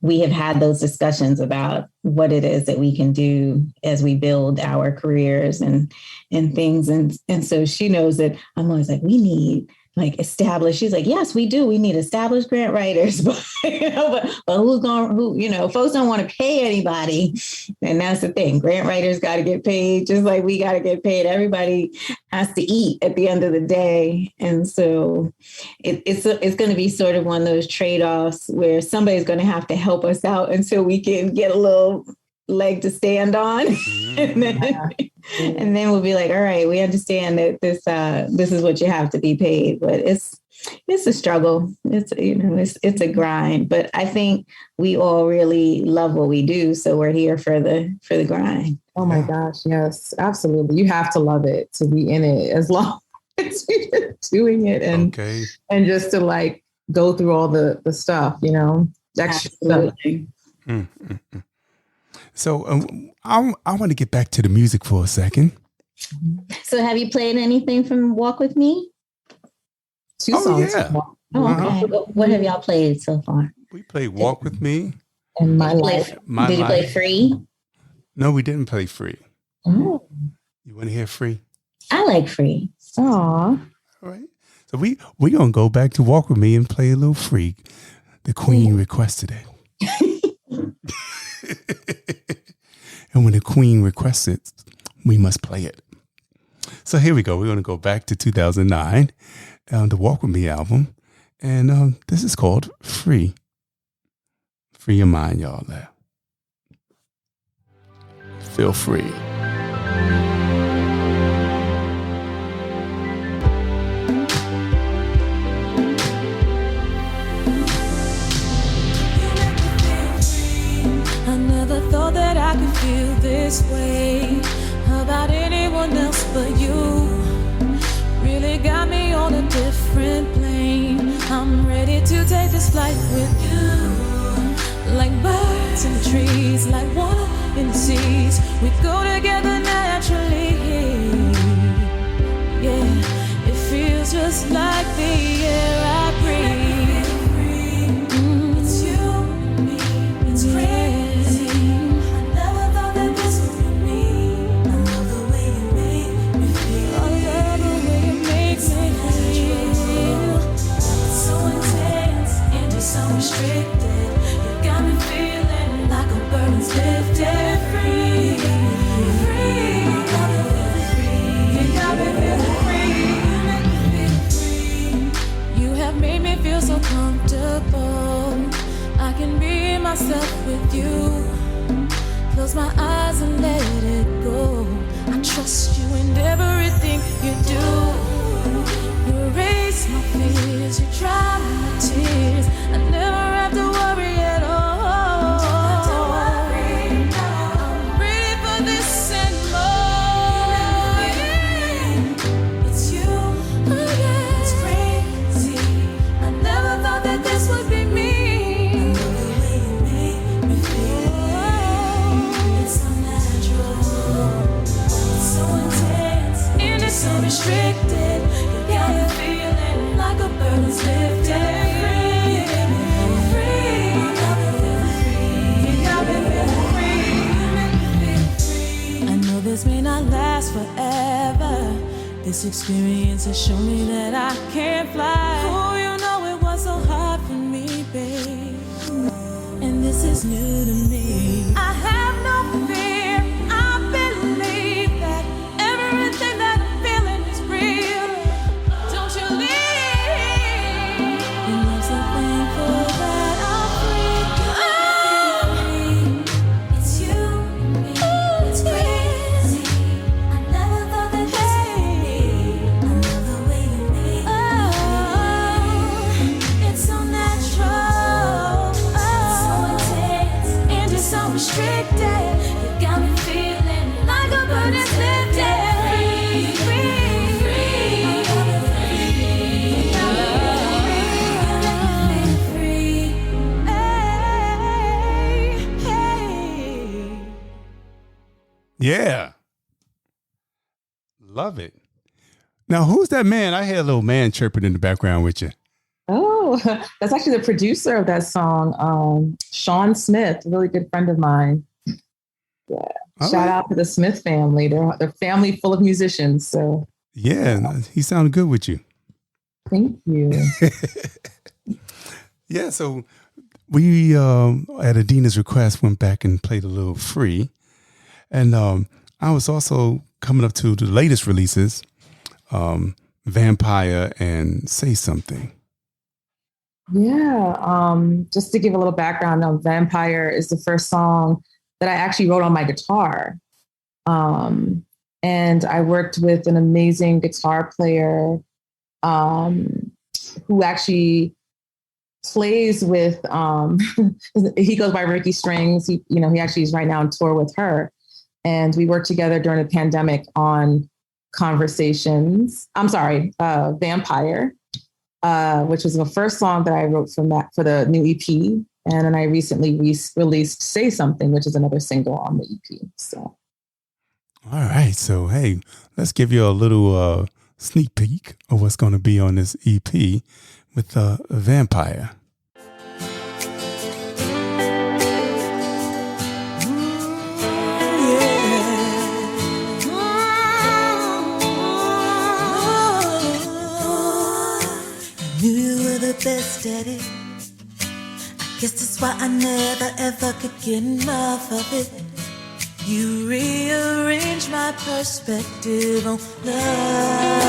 we have had those discussions about what it is that we can do as we build our careers and things. And so she knows that I'm always like, we need like established. She's like, yes, we do. We need established grant writers, but folks don't want to pay anybody. And that's the thing. Grant writers got to get paid, just like we got to get paid. Everybody has to eat at the end of the day. And so it's going to be sort of one of those trade-offs where somebody's going to have to help us out until we can get a little leg to stand on. And then we'll be like, all right, we understand that this is what you have to be paid. But it's a struggle. It's a grind. But I think we all really love what we do, so we're here for the grind. Oh my gosh, yes, absolutely. You have to love it to be in it as long as you're doing it, and just to like go through all the stuff, extra stuff. Mm-hmm. So I want to get back to the music for a second. So have you played anything from Walk With Me? 2 songs. Yeah. Okay. What have y'all played so far? We played Walk With Me. And My Life. Did you play Free? No, we didn't play Free. Oh. You want to hear Free? I like Free. Aw. All right. So we're going to go back to Walk With Me and play a little Free. The Queen requested it. And when the Queen requests it, we must play it. So here we go. We're going to go back to 2009, the Walk With Me album. And this is called Free. Free your mind, y'all. There. Feel free. I never thought that I could feel this way about anyone else but you. Really got me on a different plane. I'm ready to take this flight with you. Like birds in the trees, like water in the seas. We go together naturally. Yeah, it feels just like the air I breathe. It's you and me, it's crazy. I never thought that this would be me. I love the way you make me feel. I love the way you make me feel. It's so intense and you're so restricted. You got me feeling like a burden's lifted. Free, free. You got me feeling free. You got me feeling free. You make me feel free. You have made me feel so comfortable. I can be myself with you. Close my eyes and let it go. I trust you in everything you do. You erase my fears, you dry my tears. I never have to worry at all. I'm ready for this and more. It's you, oh yeah. It's crazy. I never thought that this would be me. So restricted, you got me feeling like a burden's lifted. Free, free, you got me feeling free. You got me feeling free. You make me feel free. I know this may not last forever. This experience has shown me that I can't fly. Oh, you know it was so hard for me, babe. And this is new to me. I have no fear. I believe that everything that Love it. Now, who's that man? I hear a little man chirping in the background with you. Oh, that's actually the producer of that song, Sean Smith, a really good friend of mine. Yeah. Shout out to the Smith family. They're family full of musicians. So yeah, he sounded good with you. Thank you. Yeah, so we at Adina's request went back and played a little free, and I was also coming up to the latest releases, Vampire and Say Something. Yeah, just to give a little background on Vampire is the first song that I actually wrote on my guitar. And I worked with an amazing guitar player who actually plays with, he goes by Ricky Strings. He actually is right now on tour with her. And we worked together during the pandemic on Vampire, which was the first song that I wrote for the new EP. And then I recently released Say Something, which is another single on the EP. So, all right. So, hey, let's give you a little sneak peek of what's going to be on this EP with Vampire. Knew you were the best at it. Guess that's why I never ever could get enough of it. You rearrange my perspective on love.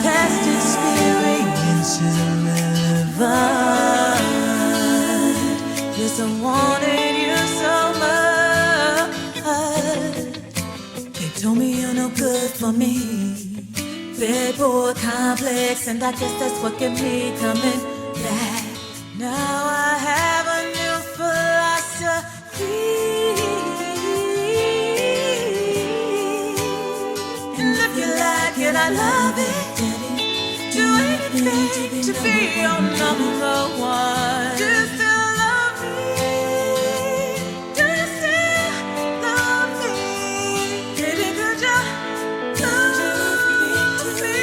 Past experience is irrelevant. Yes, I wanted you so much. They told me you're no good for me. Bad boy complex, and I guess that's what kept me coming back. Now I have a new philosophy, and if you like it, I love it. Do anything to be your number one. Do you still love me? Do you still love me? Baby, could you love me?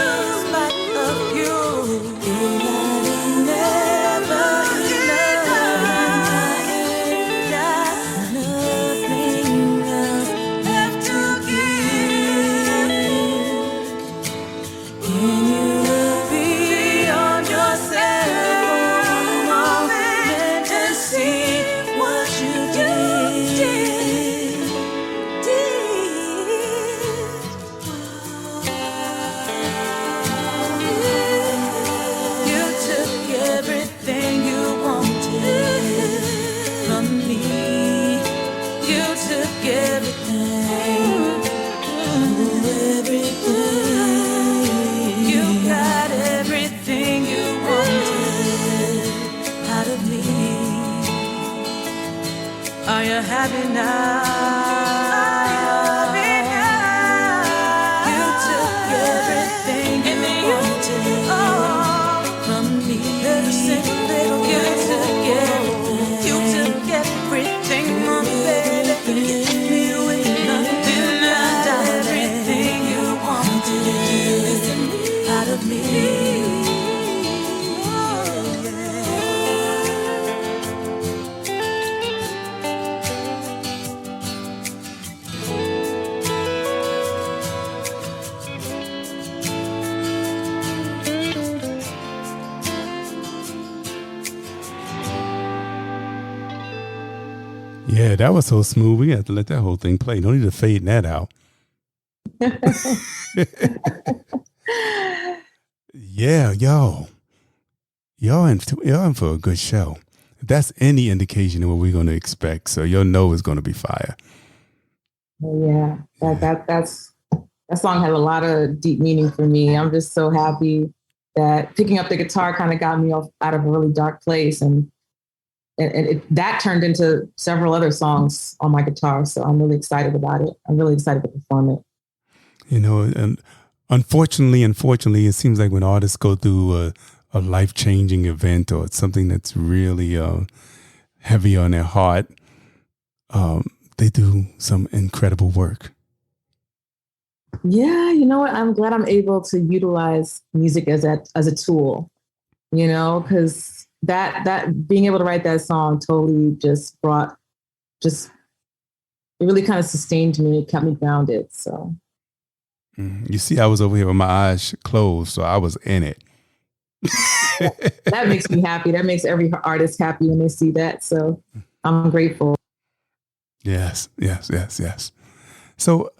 Just like of you. Are you happy now? You took everything you wanted from me. Every single little you took everything. You took everything, my baby. Give me with nothing and everything you wanted out of me. Yeah, that was so smooth. We had to let that whole thing play. No need to fade that out. Yeah, y'all in for a good show. If that's any indication of what we're going to expect, so you'll know it's going to be fire. Yeah, that song had a lot of deep meaning for me. I'm just so happy that picking up the guitar kind of got me out of a really dark place, and that turned into several other songs on my guitar. So I'm really excited about it. I'm really excited to perform it. You know, and unfortunately, it seems like when artists go through a life-changing event or something that's really heavy on their heart, they do some incredible work. Yeah, you know what? I'm glad I'm able to utilize music as a tool, because that being able to write that song totally it really kind of sustained me. It kept me grounded. So you see, I was over here with my eyes closed, so I was in it. that makes me happy. That makes every artist happy when they see that. So I'm grateful. Yes. So,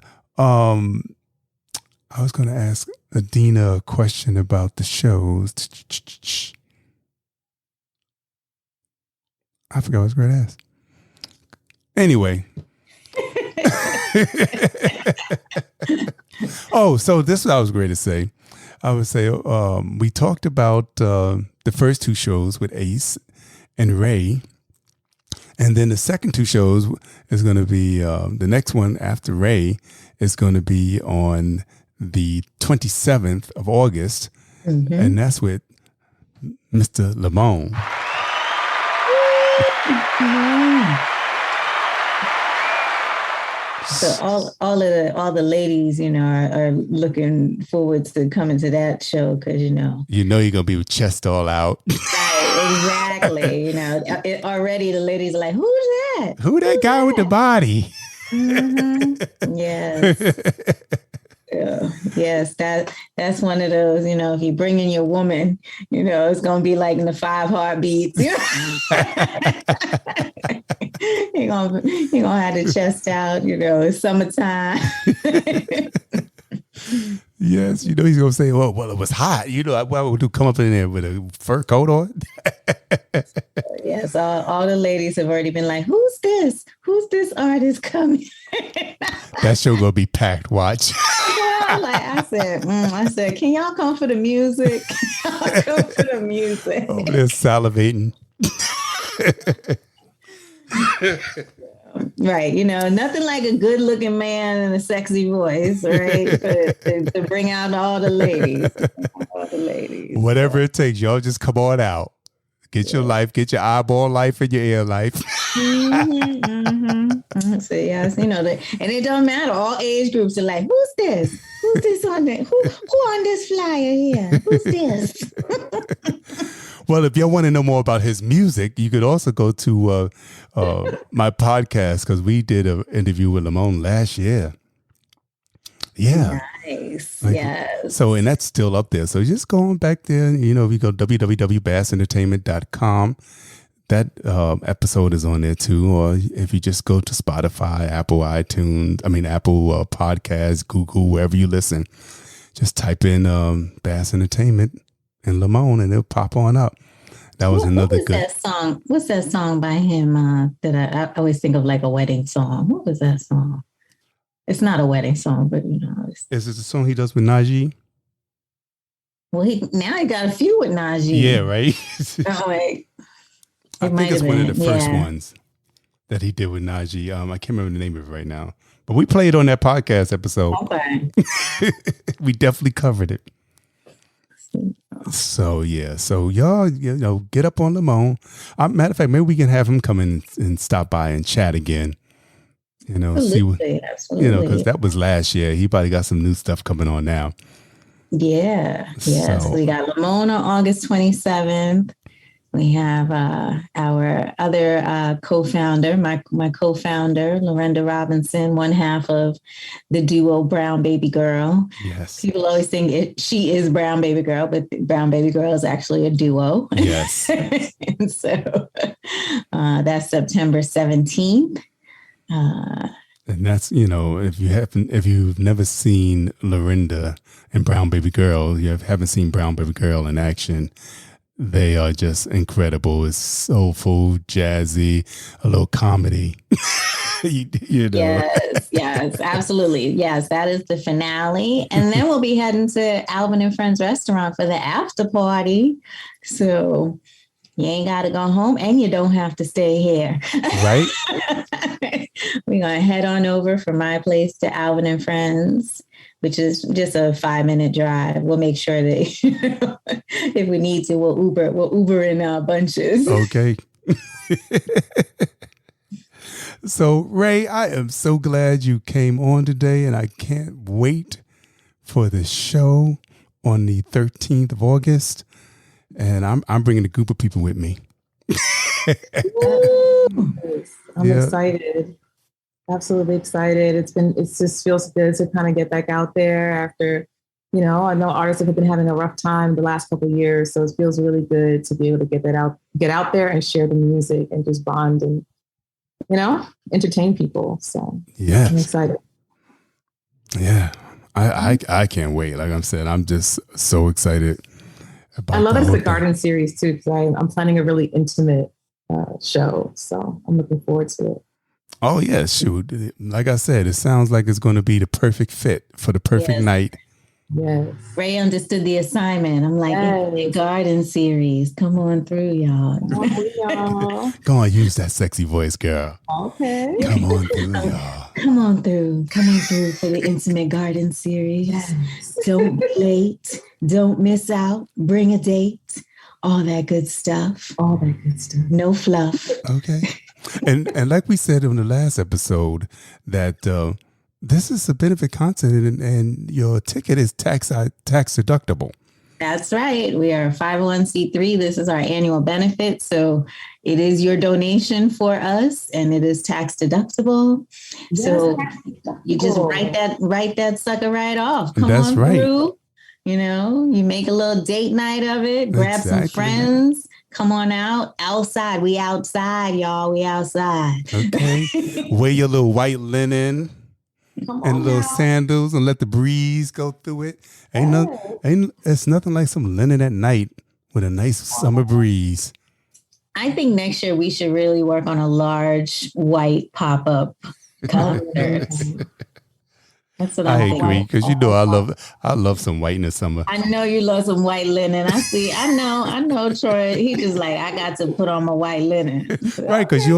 I was going to ask Adina a question about the shows. I forgot what I was going to ask. Anyway. So this is what I was going to say. I would say we talked about the first two shows with Ace and Ray. And then the second two shows is going to be the next one after Ray is going to be on the 27th of August. Mm-hmm. And that's with Mr. Lamone. So all the ladies, are looking forward to coming to that show because you're gonna be with chest all out. Right, exactly. Already the ladies are like, who's that? Who that guy with the body? Mm-hmm. Yes. Yes, that's one of those, if you bring in your woman, it's gonna be like in the 5 heartbeats. You're gonna have the chest out, it's summertime. Yes, he's gonna say, well, it was hot. Why would you come up in there with a fur coat on? Yes, all the ladies have already been like, who's this? Who's this artist coming? That show gonna be packed. Watch. I said, can y'all come for the music? Come for the music. Oh, they're salivating. Right, nothing like a good-looking man and a sexy voice, right? to bring out all the ladies. Whatever it takes, y'all just come on out. Get your life, get your eyeball life and your ear life. So yes, and it don't matter. All age groups are like, who's this? Who's this on there? Who on this flyer here? Who's this? Well, if y'all want to know more about his music, you could also go to my podcast because we did an interview with Lamone last year. Yeah. Nice. Yes. So, and that's still up there. So just going back there, if you go www.bassentertainment.com, that episode is on there too. Or if you just go to Spotify, Apple Podcasts, Google, wherever you listen, just type in Bass Entertainment and Lamone and it'll pop on up. That was another good that song. What's that song by him that I always think of like a wedding song? What was that song? It's not a wedding song, but Is it the song he does with Najee? Well, he got a few with Najee. Yeah, right. I think it's one of the first ones that he did with Najee. I can't remember the name of it right now, but we played on that podcast episode. Okay. We definitely covered it. So yeah, so y'all, get up on Lamone. Matter of fact, maybe we can have him come in and stop by and chat again. Absolutely. Because that was last year. He probably got some new stuff coming on now. Yeah. So we got Lamone on August 27th. We have our other co-founder, my co-founder, Lorenda Robinson, one half of the duo Brown Baby Girl. Yes. People always think she is Brown Baby Girl, but Brown Baby Girl is actually a duo. Yes. And so that's September 17th. And that's, if you've never seen Lorenda and Brown Baby Girl, you haven't seen Brown Baby Girl in action. They are just incredible. It's soulful, jazzy, a little comedy. Yes, absolutely. Yes, that is the finale. And then we'll be heading to Alvin and Friends restaurant for the after party. So you ain't got to go home and you don't have to stay here. Right. We're going to head on over from my place to Alvin and Friends, which is just a 5-minute drive. We'll make sure that if we need to, we'll Uber in bunches. Okay. So, Ray, I am so glad you came on today, and I can't wait for the show on the 13th of August. And I'm bringing a group of people with me. I'm excited. Absolutely excited. It just feels good to kind of get back out there after, I know artists have been having a rough time the last couple of years. So it feels really good to be able to get out there and share the music and just bond and, entertain people. So I'm excited. Yeah. I can't wait. Like I said, I'm just so excited. I love that it's a garden series too, because I'm planning a really intimate show. So I'm looking forward to it. Oh, yeah, shoot. Like I said, it sounds like it's going to be the perfect fit for the perfect night. Yes. Ray understood the assignment. I'm like, it's a garden series. Come on through, y'all. Go on, use that sexy voice, girl. Okay. Come on through, y'all. Come on through for the intimate garden series. Yes. Don't be late. Don't miss out. Bring a date. All that good stuff. No fluff. Okay. And like we said in the last episode, that this is a benefit concert and your ticket is tax deductible. That's right. We are a 501c3. This is our annual benefit. So it is your donation for us and it is tax deductible. Yes, so you just write that sucker right off. Come on through. You make a little date night of it, grab some friends. Come on outside. We outside, y'all. We outside. Okay. Wear your little white linen and little sandals and let the breeze go through it. It's nothing like some linen at night with a nice summer breeze. I think next year we should really work on a large white pop-up concert. That's what I agree, because I love some white in the summer. I know you love some white linen. I know Troy. He just like, I got to put on my white linen. So, right, because you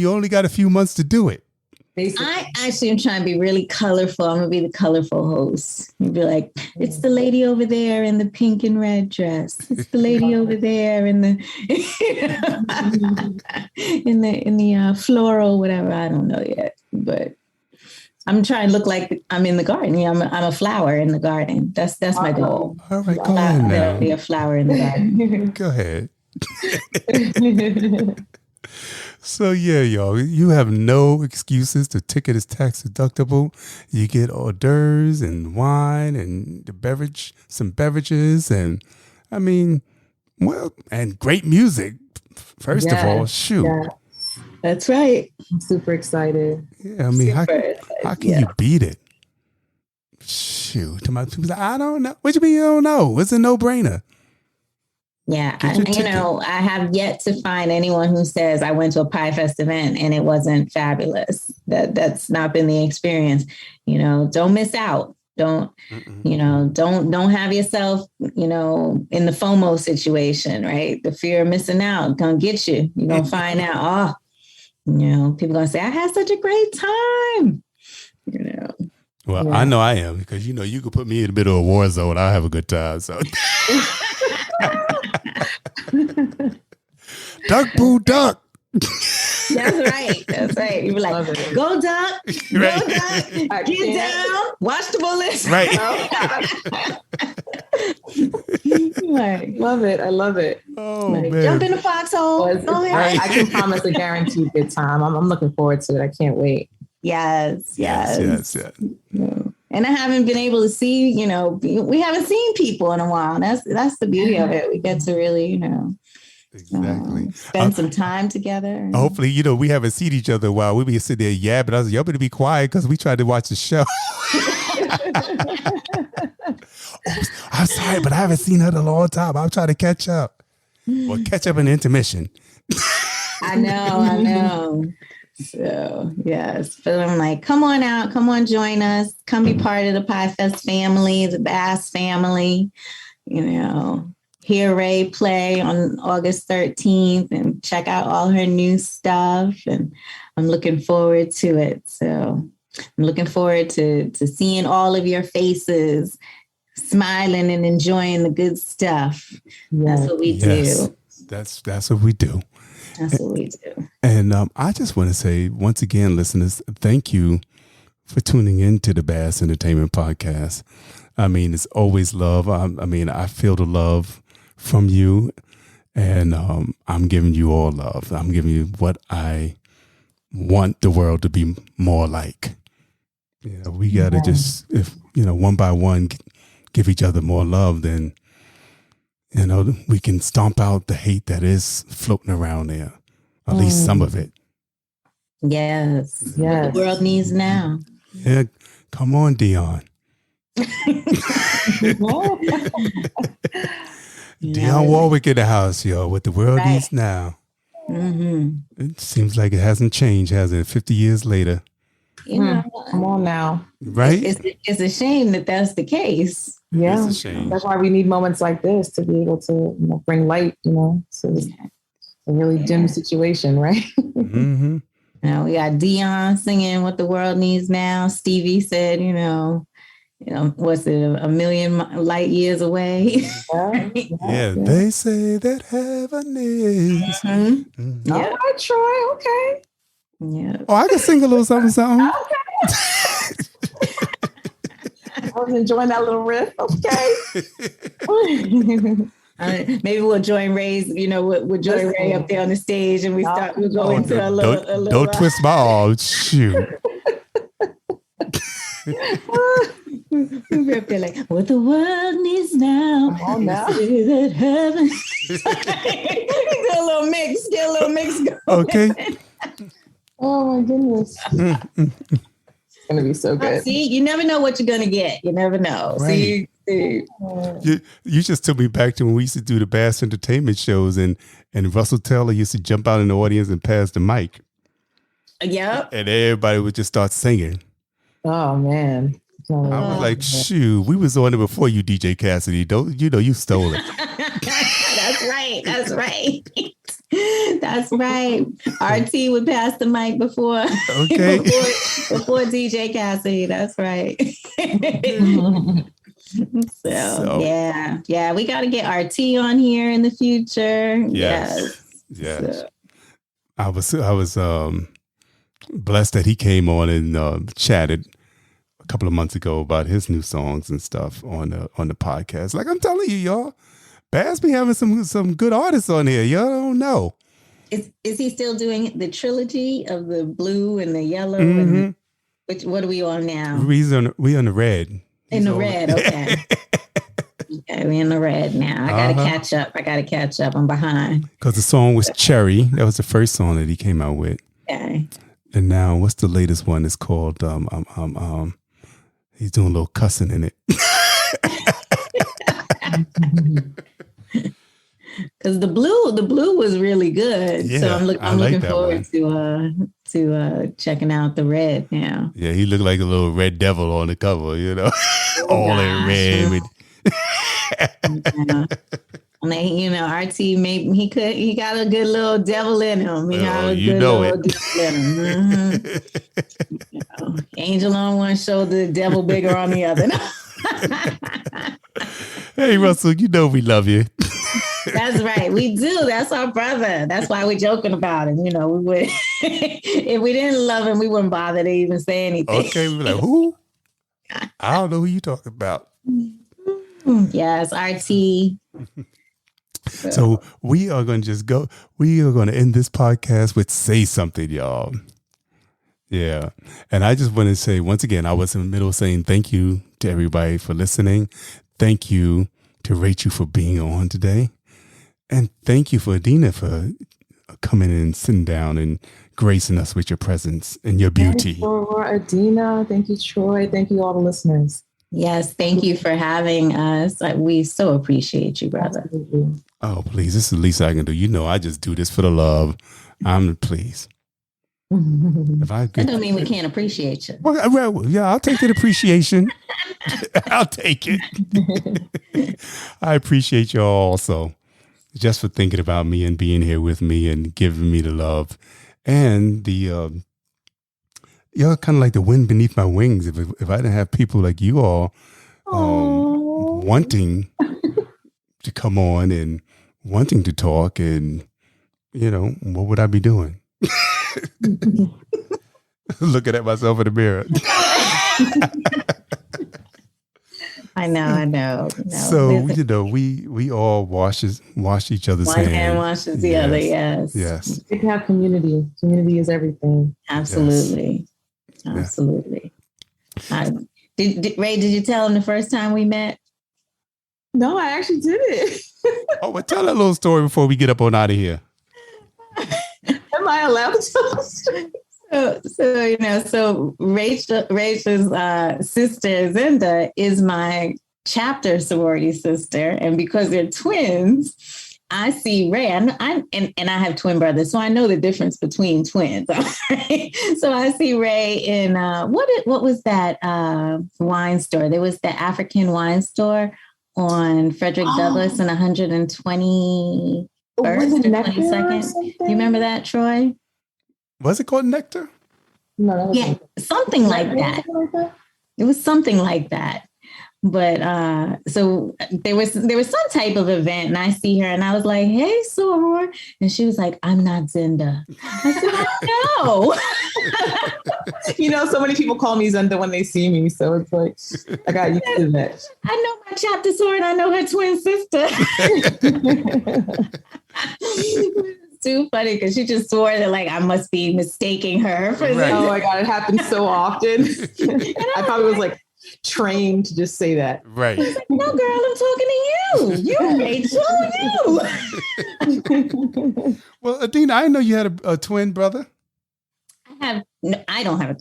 only got a few months to do it. I actually am trying to be really colorful. I'm gonna be the colorful host. You'd be like, it's the lady over there in the pink and red dress. It's the lady over there in the in the floral, whatever. I don't know yet, but I'm trying to look like I'm in the garden. Yeah, I'm a flower in the garden. That's my goal. All right, go ahead now. Be a flower in the garden. Go ahead. So yeah, y'all, you have no excuses. The ticket is tax deductible. You get hors d'oeuvres and wine and some beverages, and and great music. First of all, shoot. Yeah. That's right. I'm super excited. Yeah, how can you beat it? Shoot. To my people say, I don't know. What you mean you don't know? It's a no-brainer. Yeah, I have yet to find anyone who says I went to a Pie Fest event and it wasn't fabulous. That's not been the experience. Don't miss out. Don't have yourself, in the FOMO situation, right? The fear of missing out gonna get you. You're gonna find out, people gonna say, I had such a great time. Well, yeah. I know I am, because you could put me in the middle of a war zone. I'll have a good time. So duck, boo, duck. That's right. You be like, go duck, go duck, get down, watch the bullets. Right. Love it. I love it. Oh, man. Jump in the foxhole. I can promise a guaranteed good time. I'm looking forward to it. I can't wait. Yes. And I haven't been able to see, we haven't seen people in a while. That's the beauty of it. We get to really, exactly spend some time together. Hopefully, we haven't seen each other a while. We be sitting there yapping. I was like, y'all better be quiet because we tried to watch the show. I'm sorry, but I haven't seen her in a long time. I'm trying to catch up. Well, catch up in the intermission. I know. So, yes. But I'm like, come on out. Come on, join us. Come be part of the Pie Fest family, the Bass family. Hear Ray play on August 13th and check out all her new stuff. And I'm looking forward to it. So I'm looking forward to seeing all of your faces smiling and enjoying the good stuff. That's what we do. That's what we do. That's what we do. And I just want to say, once again, listeners, thank you for tuning in to the Bass Entertainment Podcast. I mean, it's always love. I feel the love from you, and I'm giving you all love. I'm giving you what I want the world to be more like. We got to just, if, one by one, give each other more love, then, we can stomp out the hate that is floating around there, at least some of it. Yes. What the world needs now. Yeah. Come on, Dion. Dionne Warwick in the house, yo. What the world needs now. Mm-hmm. It seems like it hasn't changed, has it? 50 years later. Come on now. Right? It's a shame that that's the case. Yeah. It's a shame. That's why we need moments like this to be able to bring light, to a really dim situation, right? Mm-hmm. Now we got Dion singing "What the World Needs Now." Stevie said, what's it, a million light years away? Yeah, they say that heaven is. Mm-hmm. All right, Troy. Okay. Yeah. Oh, I can sing a little something. I was enjoying that little riff. Okay. Maybe we'll join Ray's. We'll join Ray up there on the stage, and we'll go into a little. Don't twist my arm. Shoot. We'll be up there like, what the world needs now. Oh, now. That heaven. Get a little mix. Going. Okay. Oh my goodness. It's gonna be so good. See, you never know what you're gonna get. You never know. Right. See. You just took me back to when we used to do the Bass Entertainment shows, and Russell Taylor used to jump out in the audience and pass the mic. Yep. And everybody would just start singing. Oh man. I was like, shoot, we was on it before you, DJ Cassidy. You stole it. That's right. That's right. RT would pass the mic before. Okay. before DJ Cassidy. That's right. So yeah, we got to get RT on here in the future. Yes. So. I was blessed that he came on and chatted a couple of months ago about his new songs and stuff on the podcast. Like I'm telling you, y'all, Bass be having some good artists on here. Y'all don't know. Is he still doing the trilogy of the blue and the yellow? Mm-hmm. And what are we on now? We on the red. In the red, okay. Okay, we in the red now. I gotta catch up. I'm behind. Because the song was Cherry. That was the first song that he came out with. Okay. And now, what's the latest one? It's called he's doing a little cussing in it. Because the blue was really good. Yeah, so I'm looking forward one. to checking out the red now. Yeah, he looked like a little red devil on the cover, all in red. With RT maybe he got a good little devil in him. Angel on one shoulder, devil bigger on the other. Hey Russell, we love you. That's right. We do. That's our brother. That's why we're joking about him. We would if we didn't love him, we wouldn't bother to even say anything. Okay, we'd be like, who? I don't know who you talking about. Yes, RT. So we are going to end this podcast with Say Something, y'all. Yeah. And I just want to say, once again, I was in the middle saying thank you to everybody for listening. Thank you to Rachel for being on today. And thank you for Adina for coming and sitting down and gracing us with your presence and your beauty. Thank you for Adina. Thank you, Troy. Thank you, all the listeners. Yes, thank you for having us. We so appreciate you, brother. Absolutely. Oh, please. This is the least I can do. I just do this for the love. I'm pleased. That don't mean we can't appreciate you. Well, yeah, I'll take that appreciation. I'll take it. I appreciate you all also, just for thinking about me and being here with me and giving me the love and the you're kind of like the wind beneath my wings. If I didn't have people like you all wanting to come on and wanting to talk and what would I be doing? Looking at myself in the mirror. I know. No. So, we all wash each other's hands. One hand washes the other, yes. Yes. We can have community. Community is everything. Absolutely. Yes. Absolutely. Ray, did you tell him the first time we met? No, I actually didn't. Oh, well, tell that little story before we get up on out of here. Am I allowed to tell the story? So Rachel's sister Zinda is my chapter sorority sister, and because they're twins, I see Ray, and I have twin brothers, so I know the difference between twins. Right? So I see Ray in what was that wine store? There was the African wine store on Frederick Douglass and 121st or 22nd. You remember that, Troy? Was it called Nectar? No, yeah, something like that. It was something like that. But so there was some type of event, and I see her, and I was like, "Hey, soror," and she was like, "I'm not Zinda." I said, "No." So many people call me Zinda when they see me, so it's like I got used to that. I know my chapter soror, and I know her twin sister. It's too funny because she just swore that like I must be mistaking her for Zinda. Oh my God, it happens so often. I probably was like trained to just say that. Right. Like, no, girl, I'm talking to you. You, Rachel, you. Well, Adina, I know you had a twin brother. I don't have a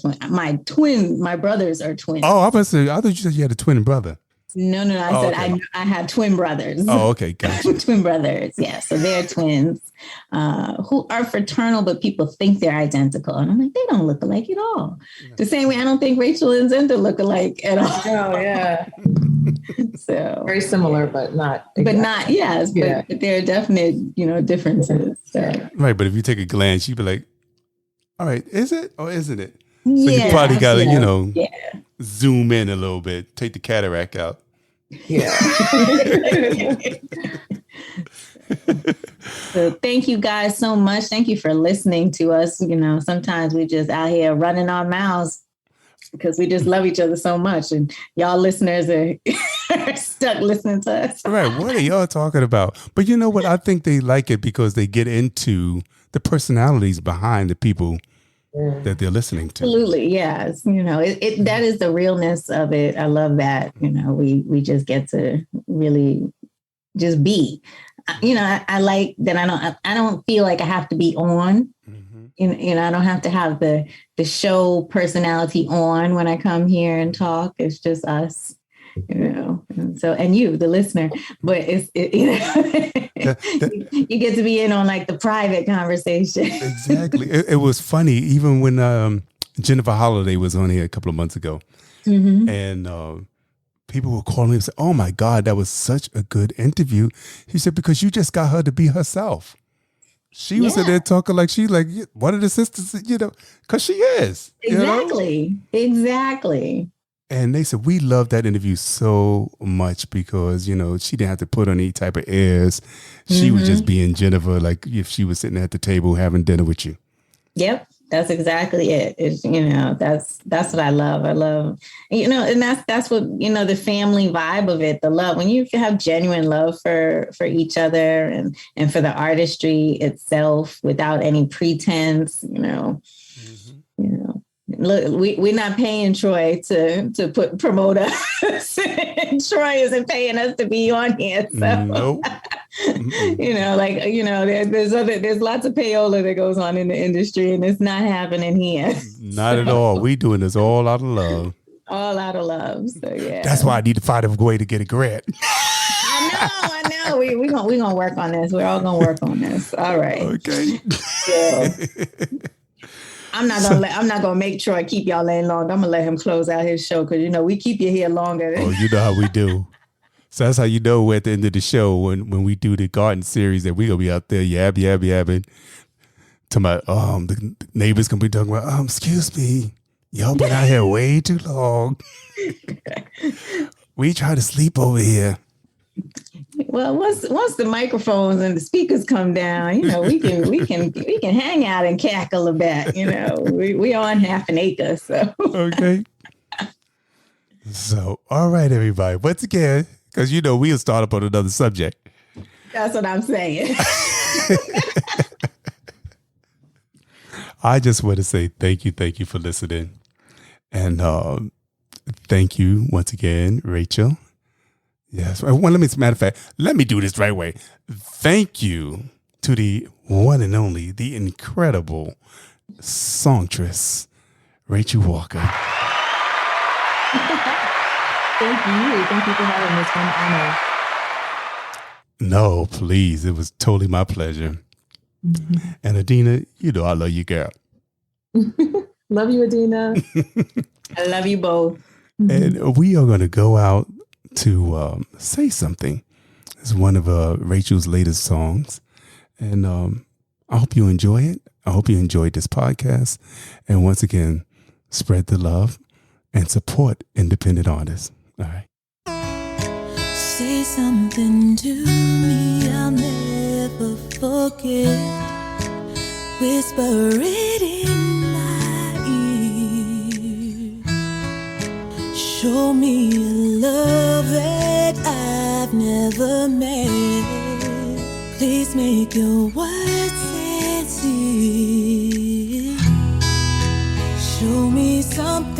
twin. My brothers are twins. Oh, I thought you said you had a twin brother. No. I said okay. I have twin brothers. Oh, okay. Gotcha. Twin brothers. Yeah. So they're twins who are fraternal, but people think they're identical. And I'm like, they don't look alike at all. The same way I don't think Rachel and Zinda look alike at all. Oh, yeah. So very similar, but not. Exactly. But not, yes. Yeah. But there are definite, differences. So. Right. But if you take a glance, you'd be like, all right, is it or isn't it? So yeah, you probably got to, zoom in a little bit, take the cataract out. Yeah. So thank you guys so much. Thank you for listening to us. Sometimes we just out here running our mouths because we just love each other so much. And y'all listeners are stuck listening to us. Right. What are y'all talking about? But you know what? I think they like it because they get into the personalities behind the people that they're listening to. Absolutely. Yes. That is the realness of it. I love that. We just get to really just be, I like that. I don't feel like I have to be on, I don't have to have the show personality on when I come here and talk. It's just us, and you, the listener, but you get to be in on like the private conversation. Exactly. It was funny, even when Jennifer Holliday was on here a couple of months ago, and people were calling me and said, "Oh my God, that was such a good interview." He said, "Because you just got her to be herself." She was in there talking like she's like one of the sisters, because she is. Exactly. And they said, we love that interview so much because, she didn't have to put on any type of airs. She was just being Jennifer, like if she was sitting at the table having dinner with you. Yep. That's exactly it. It's, that's what I love. I love, and that's what, the family vibe of it, the love, when you have genuine love for each other and for the artistry itself without any pretense, Look, we're not paying Troy to promote us. Troy isn't paying us to be on here. So, nope. There's lots of payola that goes on in the industry, and it's not happening here. Not at all. We doing this all out of love. All out of love. So yeah. That's why I need to find a way to get a grant. I know. We're gonna work on this. We're all gonna work on this. All right. Okay. So, I'm not gonna make Troy keep y'all laying long. I'm gonna let him close out his show because we keep you here longer. Oh, you know how we do. So that's how you know we're at the end of the show when we do the garden series that we're gonna be out there yabbing. To my the neighbors gonna be talking about excuse me, y'all been out here way too long. We try to sleep over here. Well, Well, once the microphones and the speakers come down, we can hang out and cackle a bit. We on half an acre, so okay. So, all right, everybody. Once again, because we'll start up on another subject. That's what I'm saying. I just want to say thank you for listening, and thank you once again, Rachel. Yes. Well, matter of fact, let me do this right way. Thank you to the one and only, the incredible songstress, Rachel Walker. Thank you. Thank you for having me. It's been an honor. No, please. It was totally my pleasure. Mm-hmm. And Adina, I love you, girl. Love you, Adina. I love you both. And we are going to go out to Say Something. It's one of Rachel's latest songs. And I hope you enjoy it. I hope you enjoyed this podcast. And once again, spread the love and support independent artists. All right. Say something to me I'll never forget. Whisper it in my ear. Show me a love that I've never met. Please make your words sincere. Show me something